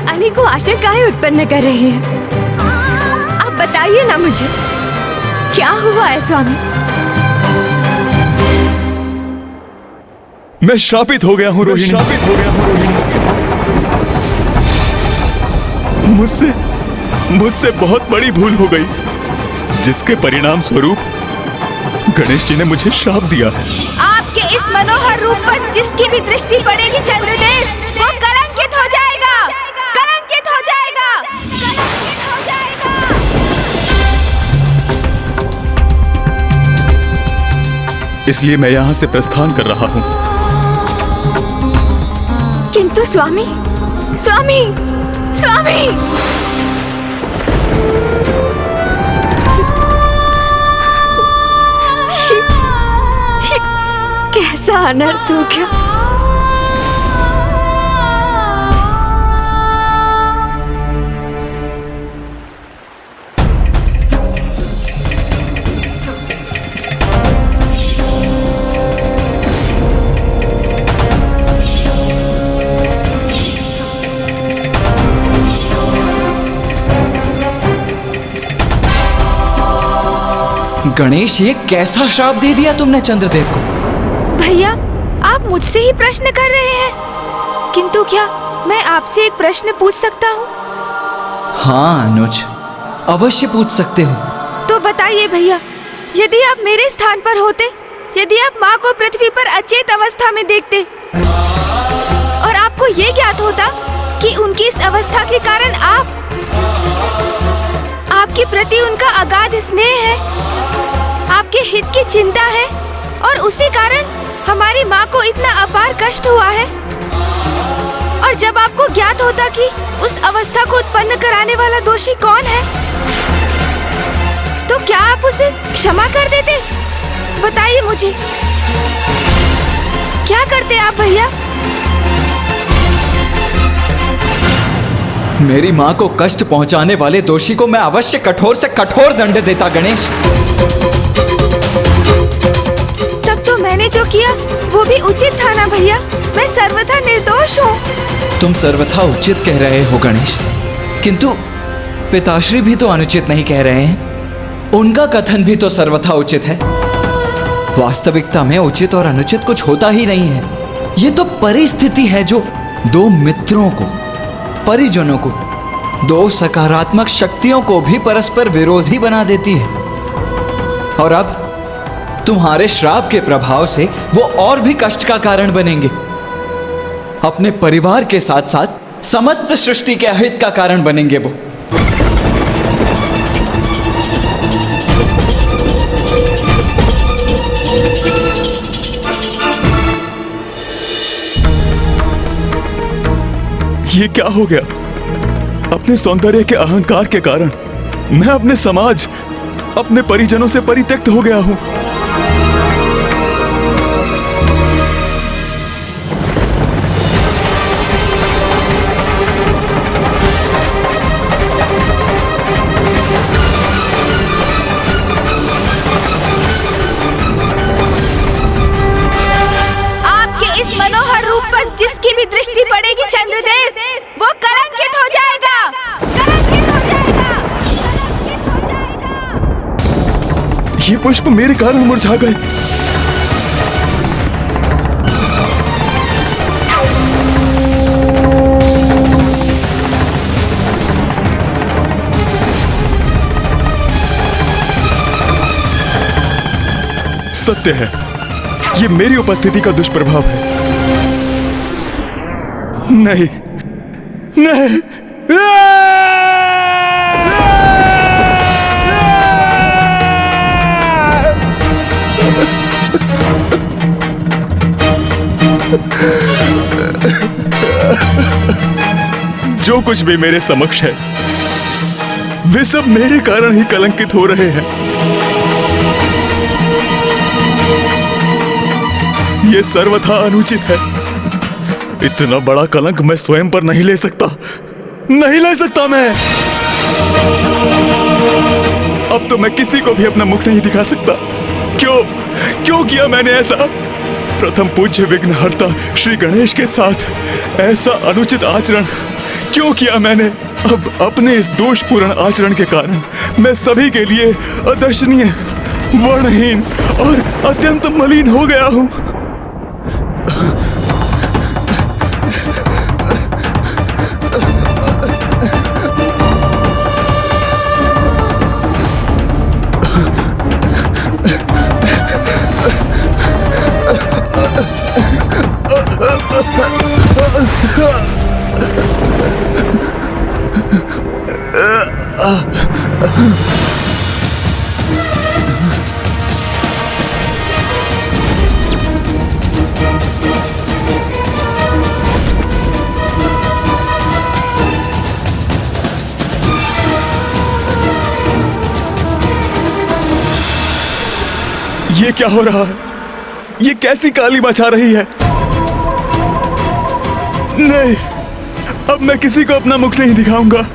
अनेकों आशंकाएं उत्पन्न कर रहे हैं। आप बताइए ना मुझे, क्या हुआ है स्वामी? मैं श्रापित हो गया हूं रोहिणी। मुझसे बहुत बड़ी भूल हो गई, जिसके परिणाम स्वरूप गणेश जी ने मुझे श्राप दिया है। आपके इस मनोहर रूप पर जिसकी भी दृष्टि पड़ेगी चंद्रदेव, वो कलंकित हो जाएगा, कलंकित हो जाएगा, कलंकित हो जाएगा। इसलिए मैं यहां से प्रस्थान कर रहा हूं। किंतु स्वामी, स्वामी, स्वामी! कैसा अनर्थ हो गया। गणेश, ये कैसा श्राप दे दिया तुमने चंद्रदेव को? भैया, आप मुझसे ही प्रश्न कर रहे हैं, किंतु क्या मैं आपसे एक प्रश्न पूछ सकता हूँ? हाँ अनुज, अवश्य पूछ सकते हो। तो बताइए भैया, यदि आप मेरे स्थान पर होते, यदि आप माँ को पृथ्वी पर अचेत अवस्था में देखते और आपको ये ज्ञात होता कि उनकी इस अवस्था के कारण आपके प्रति उनका अगाध स्नेह है, आपके हित की चिंता है और उसी कारण हमारी माँ को इतना अपार कष्ट हुआ है, और जब आपको ज्ञात होता कि उस अवस्था को उत्पन्न कराने वाला दोषी कौन है, तो क्या आप उसे क्षमा कर देते? बताइए मुझे, क्या करते आप भैया? मेरी माँ को कष्ट पहुंचाने वाले दोषी को मैं अवश्य कठोर से कठोर दंड देता गणेश। तब तो मैंने जो किया वो भी उचित था ना भैया? मैं सर्वथा निर्दोष हूँ। तुम सर्वथा उचित कह रहे हो गणेश, किंतु पिताश्री भी तो अनुचित नहीं कह रहे हैं। उनका कथन भी तो सर्वथा उचित है। वास्तविकता में उचित और अनुचित कुछ होता ही नहीं है। ये तो परिस्थिति है जो दो मित्रों को, परिजनों को, दो सकारात्मक शक्तियों को भी परस्पर विरोधी बना देती है। और अब तुम्हारे श्राप के प्रभाव से वो और भी कष्ट का कारण बनेंगे। अपने परिवार के साथ साथ समस्त सृष्टि के अहित का कारण बनेंगे वो। ये क्या हो गया? अपने सौंदर्य के अहंकार के कारण मैं अपने समाज, अपने परिजनों से परित्यक्त हो गया हूं। आपके इस मनोहर रूप पर जिसकी भी दृष्टि पड़ेगी चंद्रदेव, वो कलंकित हो जाएगा, कलंकित हो जाएगा, कलंकित हो जाएगा। ये पुष्प मेरे कारण मुरझा गए। सत्य है, ये मेरी उपस्थिति का दुष्प्रभाव है। नहीं, नहीं, जो कुछ भी मेरे समक्ष है वे सब मेरे कारण ही कलंकित हो रहे हैं। ये सर्वथा अनुचित है। इतना बड़ा कलंक मैं स्वयं पर नहीं ले सकता, नहीं ले सकता मैं। अब तो मैं किसी को भी अपना मुख नहीं दिखा सकता। क्यों किया मैंने ऐसा? प्रथम पूज्य विघ्नहर्ता श्री गणेश के साथ ऐसा अनुचित आचरण क्यों किया मैंने? अब अपने इस दोषपूर्ण आचरण के कारण मैं सभी के लिए अदर्शनीय, वर्णहीन और अत्यंत मलिन हो गया हूं। ये क्या हो रहा है? ये कैसी काली मचा रही है? नहीं, अब मैं किसी को अपना मुख नहीं दिखाऊंगा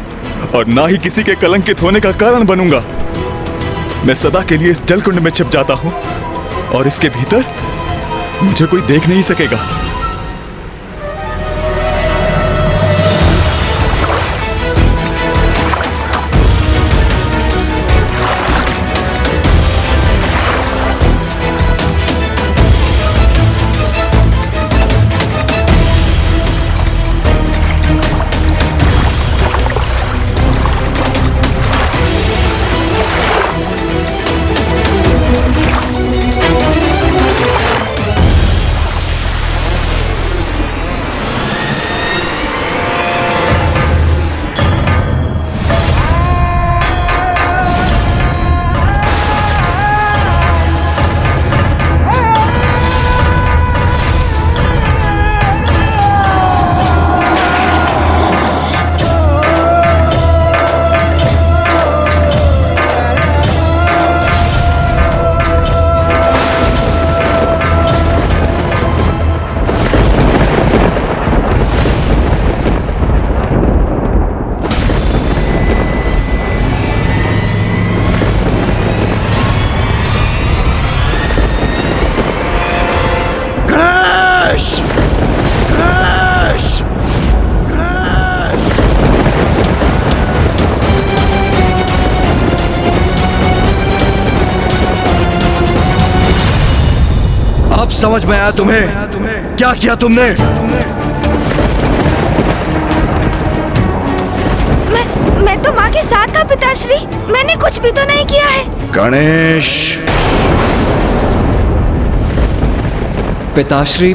और ना ही किसी के कलंकित होने का कारण बनूंगा। मैं सदा के लिए इस जलकुंड में छिप जाता हूं और इसके भीतर मुझे कोई देख नहीं सकेगा। गणेश! गणेश! गणेश! अब समझ में आया तुम्हें क्या किया तुमने? मैं तो माँ के साथ था पिताश्री। मैंने कुछ भी तो नहीं किया है। गणेश! पिताश्री,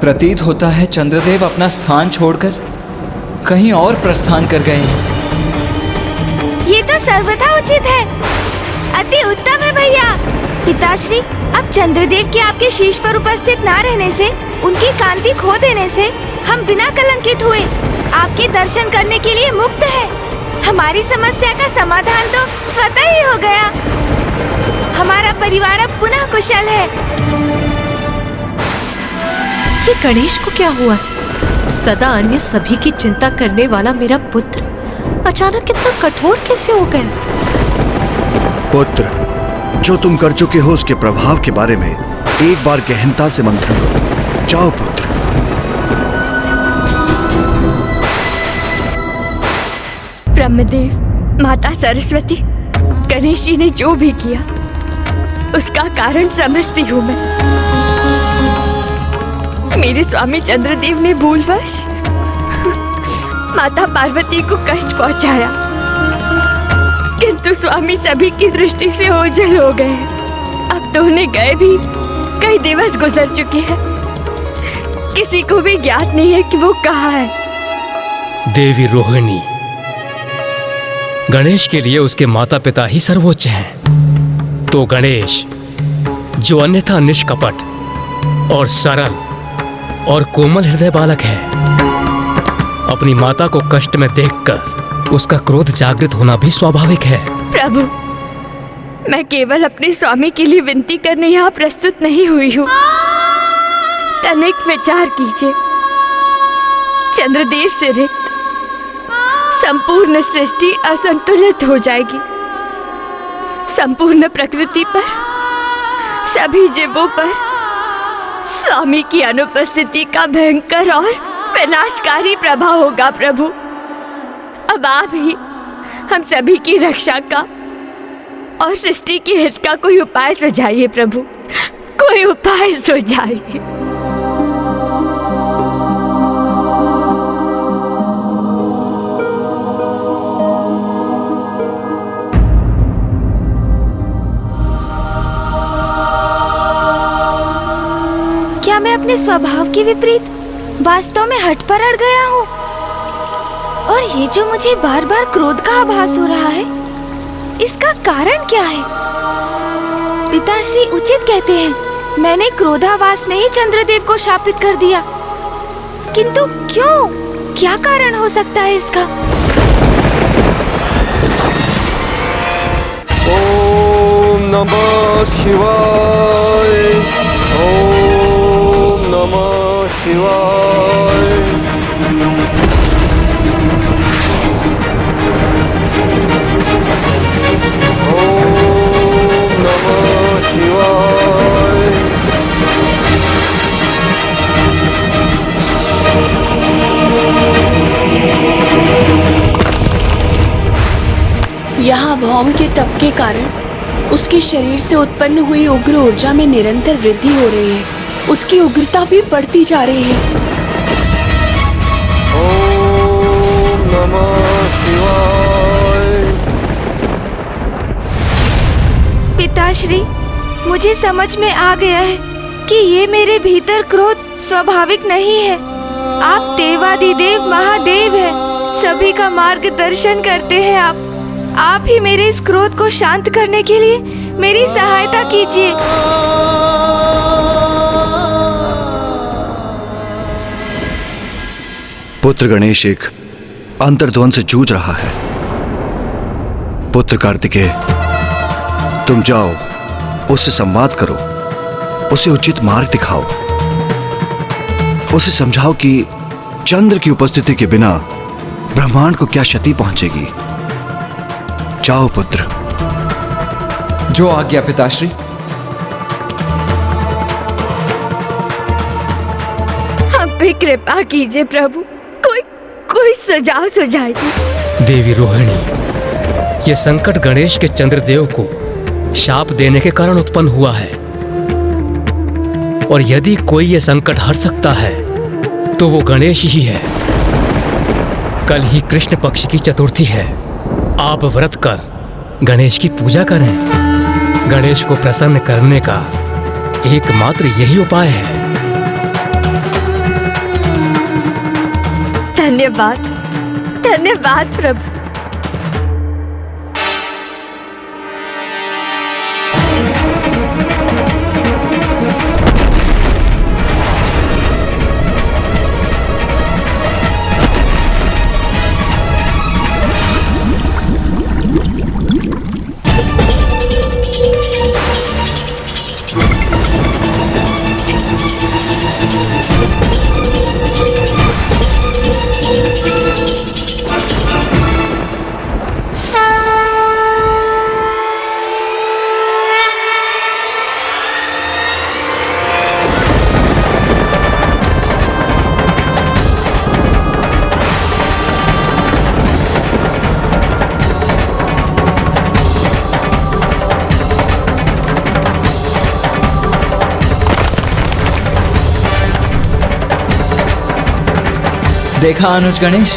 प्रतीत होता है चंद्रदेव अपना स्थान छोड़कर कहीं और प्रस्थान कर गए हैं। ये तो सर्वथा उचित है। अति उत्तम है भैया। पिताश्री, अब चंद्रदेव के आपके शीश पर उपस्थित ना रहने से, उनकी कांति खो देने से हम बिना कलंकित हुए आपके दर्शन करने के लिए मुक्त है। हमारी समस्या का समाधान तो स्वतः ही हो गया। हमारा परिवार अब पुनः कुशल है। ये गणेश को क्या हुआ? सदा अन्य सभी की चिंता करने वाला मेरा पुत्र अचानक कितना कठोर कैसे हो गया? पुत्र, जो तुम कर चुके हो उसके प्रभाव के बारे में एक बार गहनता से मंथन करो। जाओ पुत्र। ब्रह्मदेव, माता सरस्वती, गणेश जी ने जो भी किया उसका कारण समझती हूँ मैं। मेरे स्वामी चंद्रदेव ने भूलवश माता पार्वती को कष्ट पहुंचाया, किंतु स्वामी सभी की दृष्टि से ओझल हो गए। अब तो उन्हें गए भी कई दिवस गुजर चुके हैं। किसी को भी ज्ञात नहीं है कि वो कहाँ है। देवी रोहिणी, गणेश के लिए उसके माता पिता ही सर्वोच्च हैं। तो गणेश, जो अन्यथा निष्कपट और सरल और कोमल हृदय बालक है, अपनी माता को कष्ट में देखकर उसका क्रोध जागृत होना भी स्वाभाविक है। प्रभु, मैं केवल अपने स्वामी के लिए विनती करने यहाँ प्रस्तुत नहीं हुई हूँ। तनिक विचार कीजिए, चंद्रदेव से रिक्त संपूर्ण सृष्टि असंतुलित हो जाएगी। संपूर्ण प्रकृति पर, सभी जीवों पर स्वामी की अनुपस्थिति का भयंकर और विनाशकारी प्रभाव होगा। प्रभु, अब आप ही हम सभी की रक्षा का और सृष्टि के हित का कोई उपाय सुझाइए। प्रभु, कोई उपाय सुझाइए। क्या मैं अपने स्वभाव के विपरीत वास्तव में हट पर अड़ गया हूँ? और ये जो मुझे बार बार क्रोध का आभास हो रहा है, इसका कारण क्या है? पिताश्री उचित कहते हैं, मैंने क्रोधावास में ही चंद्रदेव को शापित कर दिया, किंतु क्यों? क्या कारण हो सकता है इसका? ओम नमः शिवाय। ओम नमः शिवाय। ओम नमः शिवाय। यहाँ भौम के तप के कारण उसके शरीर से उत्पन्न हुई उग्र ऊर्जा में निरंतर वृद्धि हो रही है। उसकी उग्रता भी बढ़ती जा रही है। ओम नमः शिवाय। पिताश्री, मुझे समझ में आ गया है कि ये मेरे भीतर क्रोध स्वाभाविक नहीं है। आप देवादिदेव महादेव हैं, सभी का मार्गदर्शन करते हैं आप ही मेरे इस क्रोध को शांत करने के लिए मेरी सहायता कीजिए। पुत्र गणेश एक अंतर्द्वंद से जूझ रहा है। पुत्र कार्तिकेय, तुम जाओ, उससे संवाद करो, उसे उचित मार्ग दिखाओ, उसे समझाओ कि चंद्र की उपस्थिति के बिना ब्रह्मांड को क्या क्षति पहुंचेगी। जाओ पुत्र। जो आज्ञा पिताश्री। आप भी कृपा कीजिए प्रभु, कोई सुझाव सुझाइए। देवी रोहिणी, ये संकट गणेश के चंद्रदेव को शाप देने के कारण उत्पन्न हुआ है, और यदि कोई ये संकट हर सकता है तो वो गणेश ही है। कल ही कृष्ण पक्ष की चतुर्थी है। आप व्रत कर गणेश की पूजा करें। गणेश को प्रसन्न करने का एकमात्र यही उपाय है। धन्यवाद, धन्यवाद प्रभु। देखा अनुज गणेश,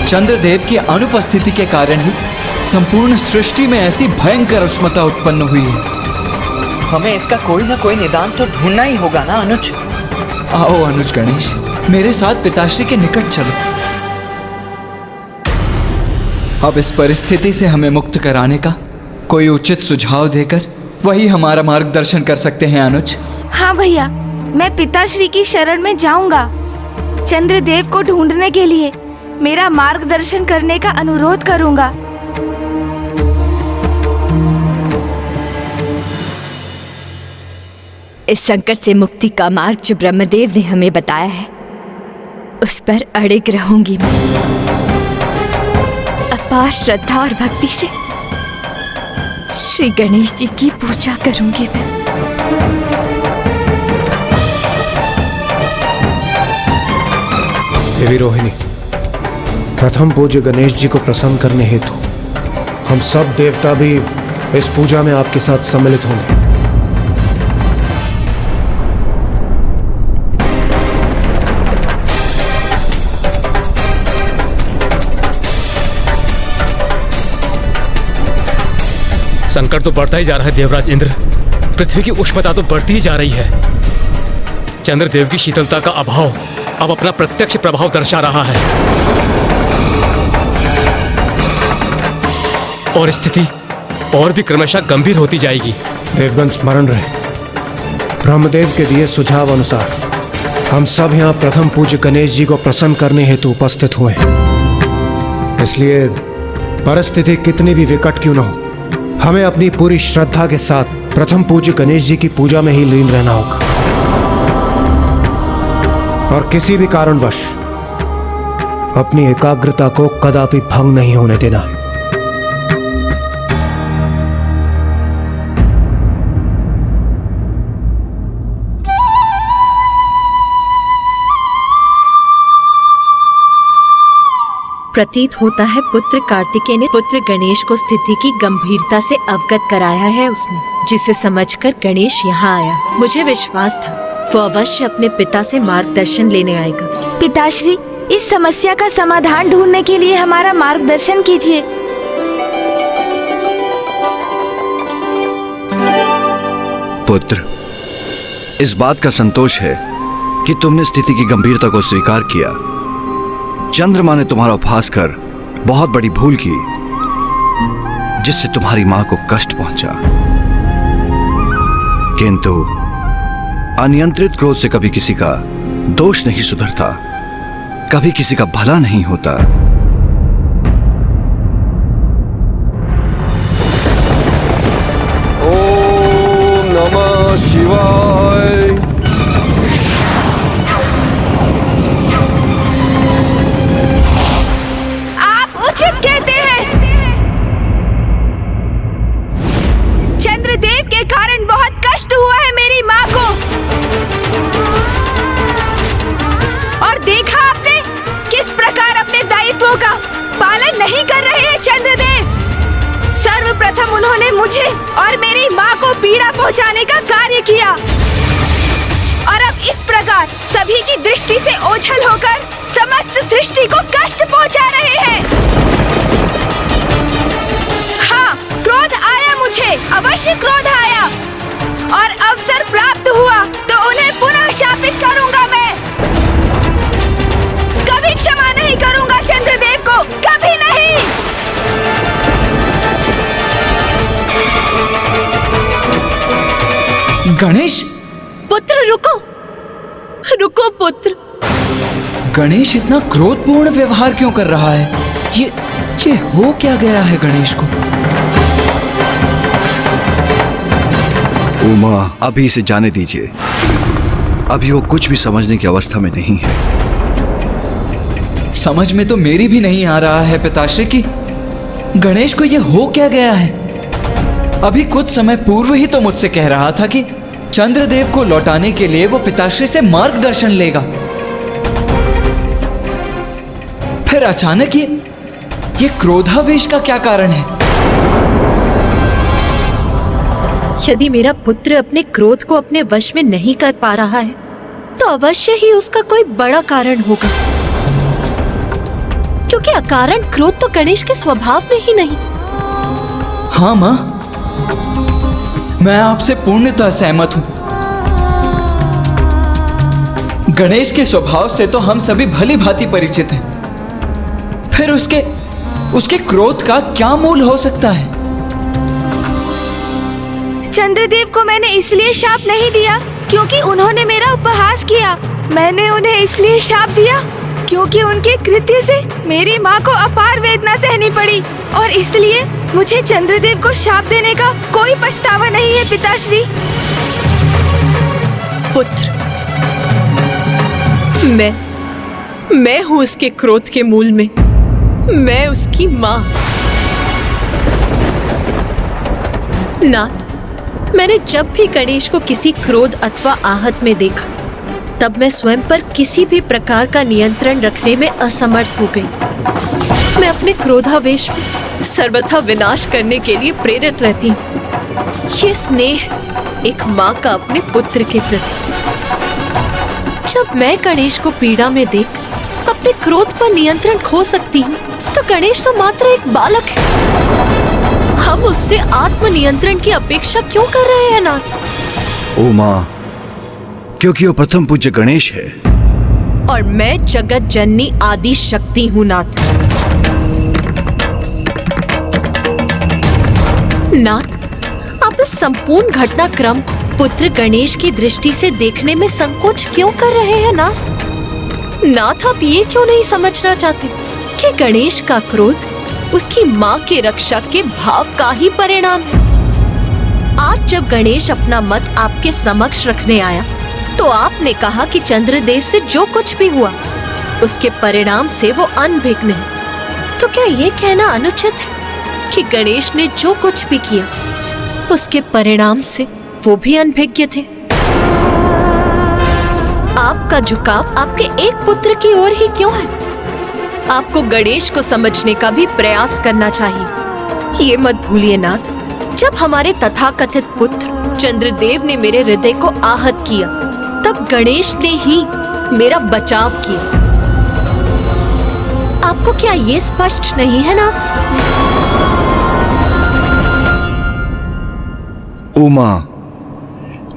चंद्रदेव की अनुपस्थिति के कारण ही संपूर्ण सृष्टि में ऐसी भयंकर उष्मता उत्पन्न हुई है। हमें इसका कोई ना कोई निदान तो ढूंढना ही होगा ना अनुज। आओ अनुज गणेश, मेरे साथ पिताश्री के निकट चलो। अब इस परिस्थिति से हमें मुक्त कराने का कोई उचित सुझाव देकर वही हमारा मार्गदर्शन कर सकते हैं अनुज। हाँ भैया, मैं पिताश्री की शरण में जाऊंगा। चंद्रदेव को ढूंढने के लिए मेरा मार्गदर्शन करने का अनुरोध करूंगा। इस संकट से मुक्ति का मार्ग जो ब्रह्मदेव ने हमें बताया है, उस पर अड़िग रहूंगी मैं। अपार श्रद्धा और भक्ति से श्री गणेश जी की पूजा करूंगी मैं। देवी रोहिणी, प्रथम पूज्य गणेश जी को प्रसन्न करने हेतु हम सब देवता भी इस पूजा में आपके साथ सम्मिलित होंगे। संकट तो बढ़ता ही जा रहा है देवराज इंद्र। पृथ्वी की उष्णता तो बढ़ती ही जा रही है। चंद्रदेव की शीतलता का अभाव अब अपना प्रत्यक्ष प्रभाव दर्शा रहा है, और स्थिति और भी क्रमशः गंभीर होती जाएगी। देवगण स्मरण रहे, ब्रह्मदेव के दिए सुझाव अनुसार हम सब यहाँ प्रथम पूज्य गणेश जी को प्रसन्न करने हेतु उपस्थित हुए हैं। इसलिए परिस्थिति कितनी भी विकट क्यों न हो, हमें अपनी पूरी श्रद्धा के साथ प्रथम पूज्य गणेश जी की पूजा में ही लीन रहना होगा, और किसी भी कारणवश अपनी एकाग्रता को कदापि भंग नहीं होने देना है। प्रतीत होता है पुत्र कार्तिकेय ने पुत्र गणेश को स्थिति की गंभीरता से अवगत कराया है उसने, जिसे समझकर गणेश यहाँ आया। मुझे विश्वास था वो अवश्य अपने पिता से मार्गदर्शन लेने आएगा। पिताश्री, इस समस्या का समाधान ढूंढने के लिए हमारा मार्गदर्शन कीजिए। पुत्र, इस बात का संतोष है कि तुमने स्थिति की गंभीरता को स्वीकार किया। चंद्रमा ने तुम्हारा उपहास कर बहुत बड़ी भूल की, जिससे तुम्हारी मां को कष्ट पहुंचा। किंतु अनियंत्रित क्रोध से कभी किसी का दोष नहीं सुधरता, कभी किसी का भला नहीं होता। ओम नमः शिवाय। आप उचित कहते हैं। चंद्रदेव के कारण बहुत कष्ट हुआ है मेरी माँ को। उन्होंने मुझे और मेरी माँ को पीड़ा पहुँचाने का कार्य किया और अब इस प्रकार सभी की दृष्टि से ओझल होकर समस्त सृष्टि को कष्ट पहुँचा रहे हैं। हाँ, क्रोध आया मुझे, अवश्य क्रोध आया, और अवसर प्राप्त हुआ तो उन्हें पुनः शापित करूंगा मैं। कभी क्षमा नहीं करूंगा चंद्रदेव को, कभी नहीं। गणेश पुत्र रुको, रुको पुत्र। गणेश इतना क्रोधपूर्ण व्यवहार क्यों कर रहा है? ये हो क्या गया है गणेश को? उमा, अभी इसे जाने दीजिए। अभी वो कुछ भी समझने की अवस्था में नहीं है। समझ में तो मेरी भी नहीं आ रहा है पिताश्री कि गणेश को ये हो क्या गया है। अभी कुछ समय पूर्व ही तो मुझसे कह रहा था कि चंद्रदेव को लौटाने के लिए वो पिताश्री से मार्गदर्शन लेगा। फिर अचानक ये क्रोधावेश का क्या कारण है? यदि मेरा पुत्र अपने क्रोध को अपने वश में नहीं कर पा रहा है तो अवश्य ही उसका कोई बड़ा कारण होगा, क्योंकि अकारण क्रोध तो गणेश के स्वभाव में ही नहीं। हाँ माँ, मैं आपसे पूर्णतः सहमत हूं। गणेश के स्वभाव से तो हम सभी भली भांति परिचित हैं। फिर उसके क्रोध का क्या मूल हो सकता है? चंद्रदेव को मैंने इसलिए शाप नहीं दिया क्योंकि उन्होंने मेरा उपहास किया। मैंने उन्हें इसलिए शाप दिया क्योंकि उनके कृत्य से मेरी माँ को अपार वेदना सहनी पड़ी, और इसलिए मुझे चंद्रदेव को शाप देने का कोई पछतावा नहीं है पिताश्री। पुत्र, मैं हूँ उसके क्रोध के मूल में। मैं उसकी माँ। नाथ, मैंने जब भी गणेश को किसी क्रोध अथवा आहत में देखा तब मैं स्वयं पर किसी भी प्रकार का नियंत्रण रखने में असमर्थ हो गई। मैं अपने क्रोधावेश में सर्वथा विनाश करने के लिए प्रेरित रहती हूँ। ये स्नेह एक माँ का अपने पुत्र के प्रति। जब मैं गणेश को पीड़ा में देख अपने क्रोध पर नियंत्रण खो सकती हूँ तो गणेश तो मात्र एक बालक है। हम उससे आत्मनियंत्रण की अपेक्षा क्यों कर रहे हैं नाथ? उमा, क्योंकि वो प्रथम पूज्य गणेश है और मैं जगत जननी आदि शक्ति हूँ नाथ। नाथ, आप इस संपूर्ण घटनाक्रम को पुत्र गणेश की दृष्टि से देखने में संकोच क्यों कर रहे हैं नाथ? नाथ, आप ये क्यों नहीं समझना चाहते कि गणेश का क्रोध उसकी माँ के रक्षा के भाव का ही परिणाम है। आज जब गणेश अपना मत आपके समक्ष रखने आया तो आपने कहा कि चंद्रदेव से जो कुछ भी हुआ उसके परिणाम से वो अनभिज्ञ है। तो क्या ये कहना अनुचित है कि गणेश ने जो कुछ भी किया उसके परिणाम से वो भी अनभिज्ञ थे? आपका झुकाव आपके एक पुत्र की ओर ही क्यों है? आपको गणेश को समझने का भी प्रयास करना चाहिए। ये मत भूलिए नाथ, जब हमारे तथाकथित पुत्र चंद्रदेव ने मेरे हृदय को आहत किया तब गणेश ने ही मेरा बचाव किया। आपको क्या ये स्पष्ट नहीं है नाथ? उमा,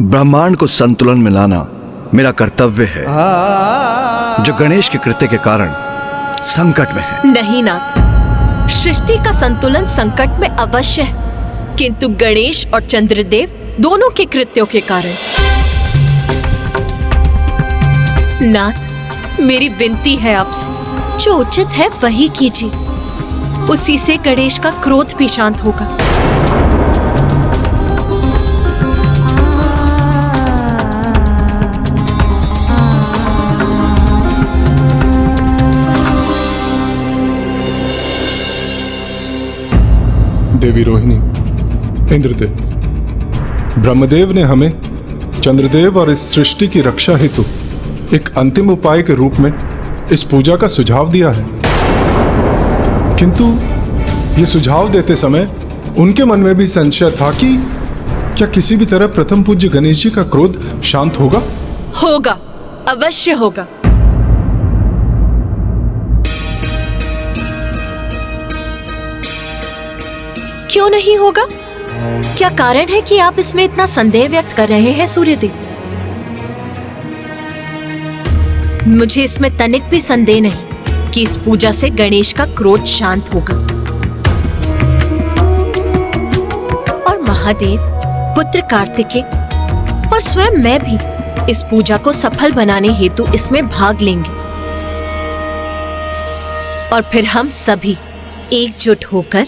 ब्रह्मांड को संतुलन में लाना मेरा कर्तव्य है, जो गणेश के कृत्य के कारण संकट में है। नहीं नाथ, सृष्टि का संतुलन संकट में अवश्य है, किंतु गणेश और चंद्रदेव दोनों के कृत्यों के कारण। नाथ, मेरी विनती है आपसे, जो उचित है वही कीजिए। उसी से गणेश का क्रोध भी शांत होगा। देवी रोहिणी, इंद्रदेव, ब्रह्मदेव ने हमें चंद्रदेव और इस सृष्टि की रक्षा हेतु एक अंतिम उपाय के रूप में इस पूजा का सुझाव दिया है। किंतु ये सुझाव देते समय उनके मन में भी संशय था कि क्या किसी भी तरह प्रथम पूज्य गणेश जी का क्रोध शांत होगा? होगा, अवश्य होगा। क्यों नहीं होगा? क्या कारण है कि आप इसमें इतना संदेह व्यक्त कर रहे हैं सूर्यदेव? मुझे इसमें तनिक भी संदेह नहीं कि इस पूजा से गणेश का क्रोध शांत होगा और महादेव, पुत्र कार्तिकेय और स्वयं मैं भी इस पूजा को सफल बनाने हेतु इसमें भाग लेंगे और फिर हम सभी एकजुट होकर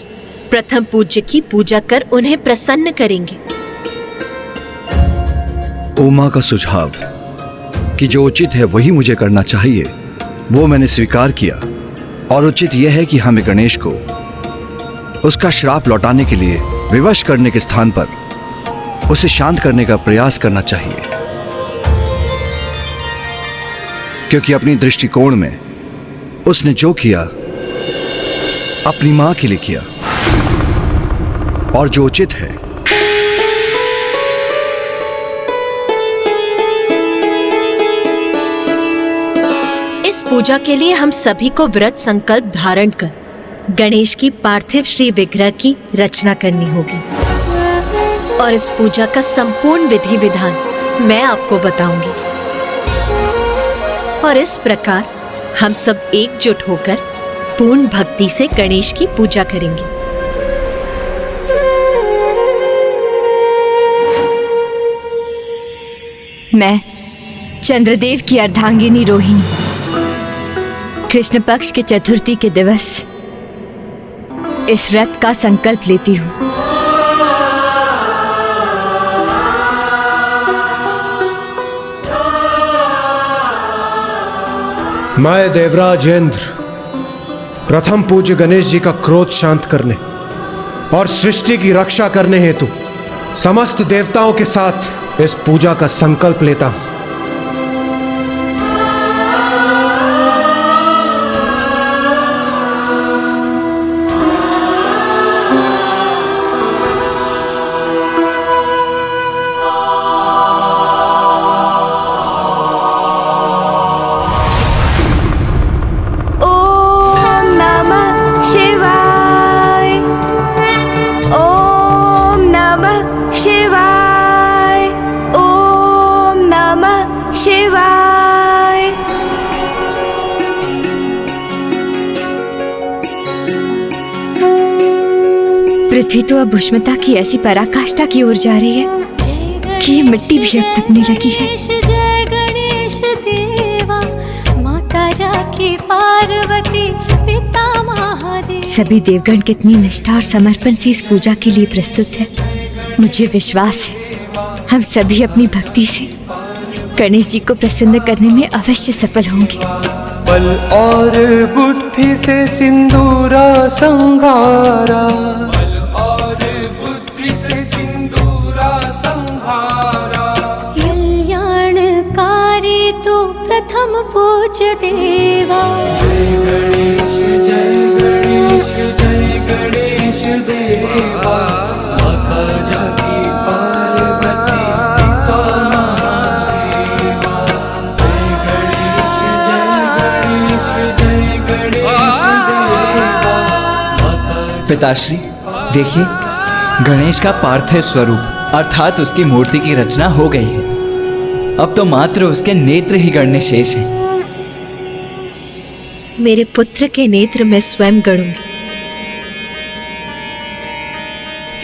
प्रथम पूज्य की पूजा कर उन्हें प्रसन्न करेंगे। उमा का सुझाव कि जो उचित है वही मुझे करना चाहिए, वो मैंने स्वीकार किया और उचित यह है कि हमें गणेश को उसका श्राप लौटाने के लिए विवश करने के स्थान पर उसे शांत करने का प्रयास करना चाहिए, क्योंकि अपनी दृष्टिकोण में उसने जो किया अपनी मां के लिए किया और जो उचित है इस पूजा के लिए हम सभी को व्रत संकल्प धारण कर गणेश की पार्थिव श्री विग्रह की रचना करनी होगी और इस पूजा का संपूर्ण विधि विधान मैं आपको बताऊंगी और इस प्रकार हम सब एकजुट होकर पूर्ण भक्ति से गणेश की पूजा करेंगे। मैं चंद्रदेव की अर्धांगिनी रोहिणी कृष्ण पक्ष के चतुर्थी के दिवस इस व्रत का संकल्प लेती हूँ। मैं देवराज इंद्र प्रथम पूज्य गणेश जी का क्रोध शांत करने और सृष्टि की रक्षा करने हेतु समस्त देवताओं के साथ इस पूजा का संकल्प लेता हूं। पृथ्वी तो अब उष्णता की ऐसी पराकाष्ठा की ओर जा रही है कि ये मिट्टी भी अब तपने लगी है। जय गणेश देवा, माता जाकी पार्वती, पिता महादेव। सभी देवगण कितनी निष्ठा और समर्पण से इस पूजा के लिए प्रस्तुत है। मुझे विश्वास है हम सभी अपनी भक्ति से गणेश जी को प्रसन्न करने में अवश्य सफल होंगे। बल और बुद्धि से सिंदूरा संघारा, कल्याणकारी तो प्रथम पूज्य देवा। जय गणेश जय गणेश जय गणेश देवा, माता जाकी पार्वती, पिता महादेवा। जय गणेश जय गणेश देवा, माता। पिताश्री देखिए, गणेश का पार्थिव स्वरूप अर्थात उसकी मूर्ति की रचना हो गई है। अब तो मात्र उसके नेत्र ही गणने शेष हैं। मेरे पुत्र के नेत्र मैं स्वयं गढ़ूंगी।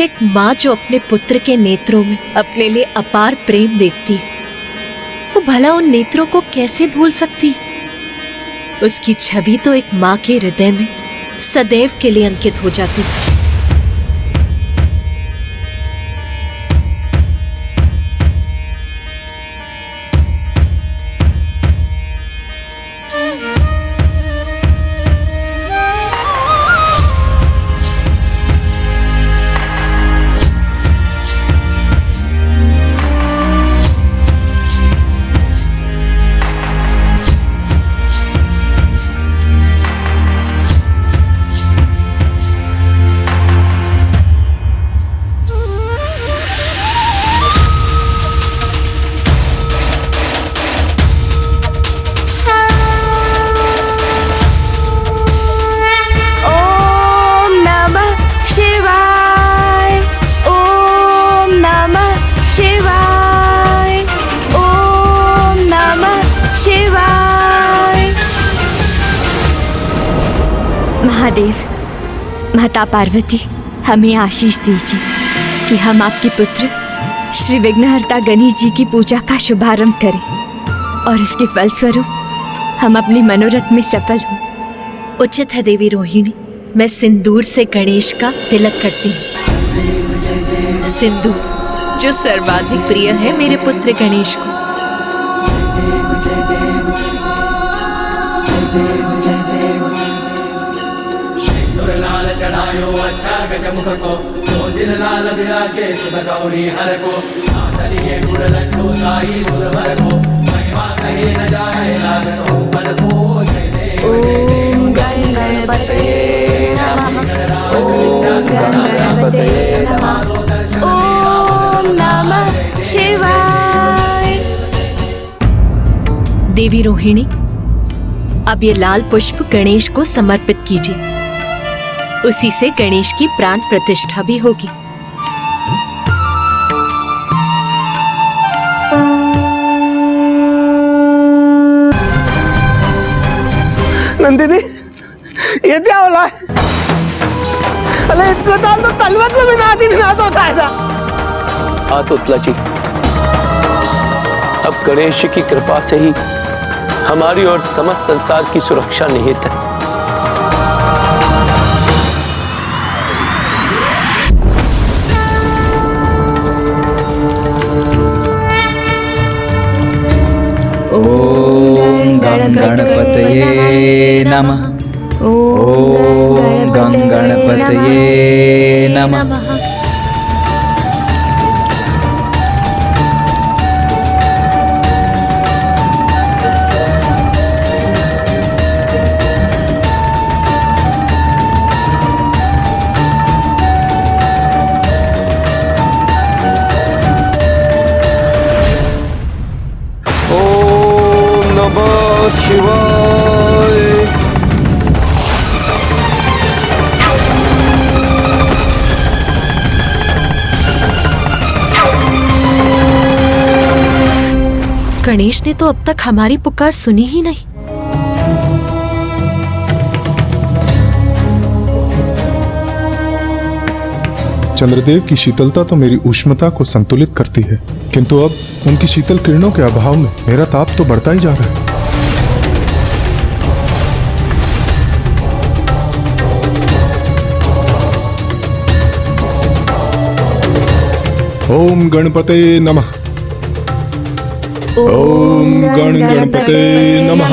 एक माँ जो अपने पुत्र के नेत्रों में अपने लिए अपार प्रेम देखती है, वो भला उन नेत्रों को कैसे भूल सकती? उसकी छवि तो एक माँ के हृदय में सदैव के लिए अंकित हो जाती है। महादेव, माता पार्वती, हमें आशीष दीजिए कि हम आपके पुत्र श्री विघ्नहर्ता गणेश जी की पूजा का शुभारंभ करें और इसके फलस्वरूप हम अपने मनोरथ में सफल हों। उचित है देवी रोहिणी, मैं सिंदूर से गणेश का तिलक करती हूँ। सिंदूर जो सर्वाधिक प्रिय है मेरे पुत्र गणेश को। लाल चढ़ायो अच्छा गजमुख को, दो दिन लाल विराजे सुध गौरी हर को, चलिए गुड़ लड्डू साई सुरभर को, महिमा कहे न जाए लागत हो पद को। ओम गणपते नमः, ओम गणपते नमः, ओम नमः शिवाय। देवी रोहिणी, अब ये लाल पुष्प गणेश को समर्पित कीजिए, उसी से गणेश की प्राण प्रतिष्ठा भी होगी। नंदिनी, ये क्या हो रहा है? अरे इतना टाइम तो तलवत में विनाश होता है ना। उत्तला जी, अब गणेश जी की कृपा से ही हमारी और समस्त संसार की सुरक्षा निहित है। ओम गणपतये नमः, ओम गणपतये नमः। शिवाय। गणेश ने तो अब तक हमारी पुकार सुनी ही नहीं। चंद्रदेव की शीतलता तो मेरी उष्णता को संतुलित करती है, किंतु अब उनकी शीतल किरणों के अभाव में मेरा ताप तो बढ़ता ही जा रहा है। ओम गणपते नमः, ओम गणपते नमः।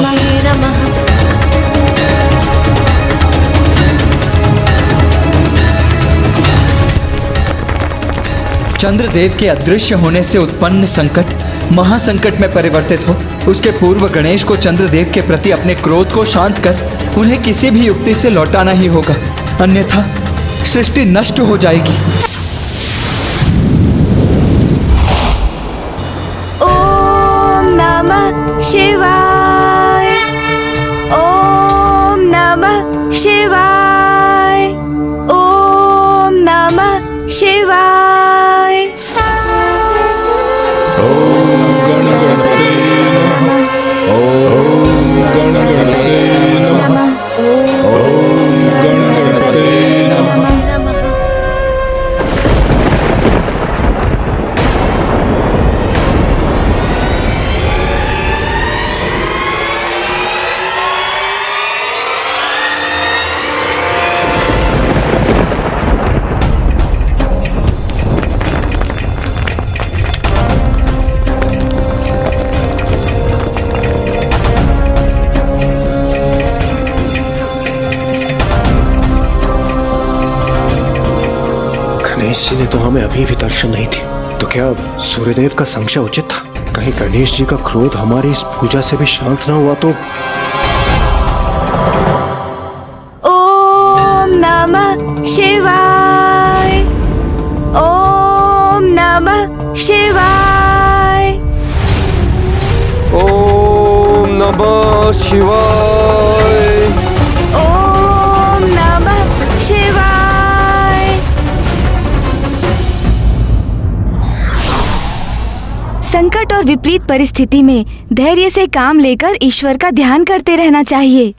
चंद्रदेव के अदृश्य होने से उत्पन्न संकट महासंकट में परिवर्तित हो, उसके पूर्व गणेश को चंद्रदेव के प्रति अपने क्रोध को शांत कर उन्हें किसी भी युक्ति से लौटाना ही होगा, अन्यथा सृष्टि नष्ट हो जाएगी। ओम नमः शिवाय, ओम नमः शिवाय, ओम नमः शिवाय। गणेश जी ने तो हमें अभी भी दर्शन नहीं दी, तो क्या सूर्यदेव का संशय उचित था? कहीं गणेश जी का क्रोध हमारी इस पूजा से भी शांत न हुआ तो? ओम नमः शिवाय, ओम नमः शिवाय, ओम नमः शिवाय, ओम नमः शिवाय। संकट और विपरीत परिस्थिति में धैर्य से काम लेकर ईश्वर का ध्यान करते रहना चाहिए।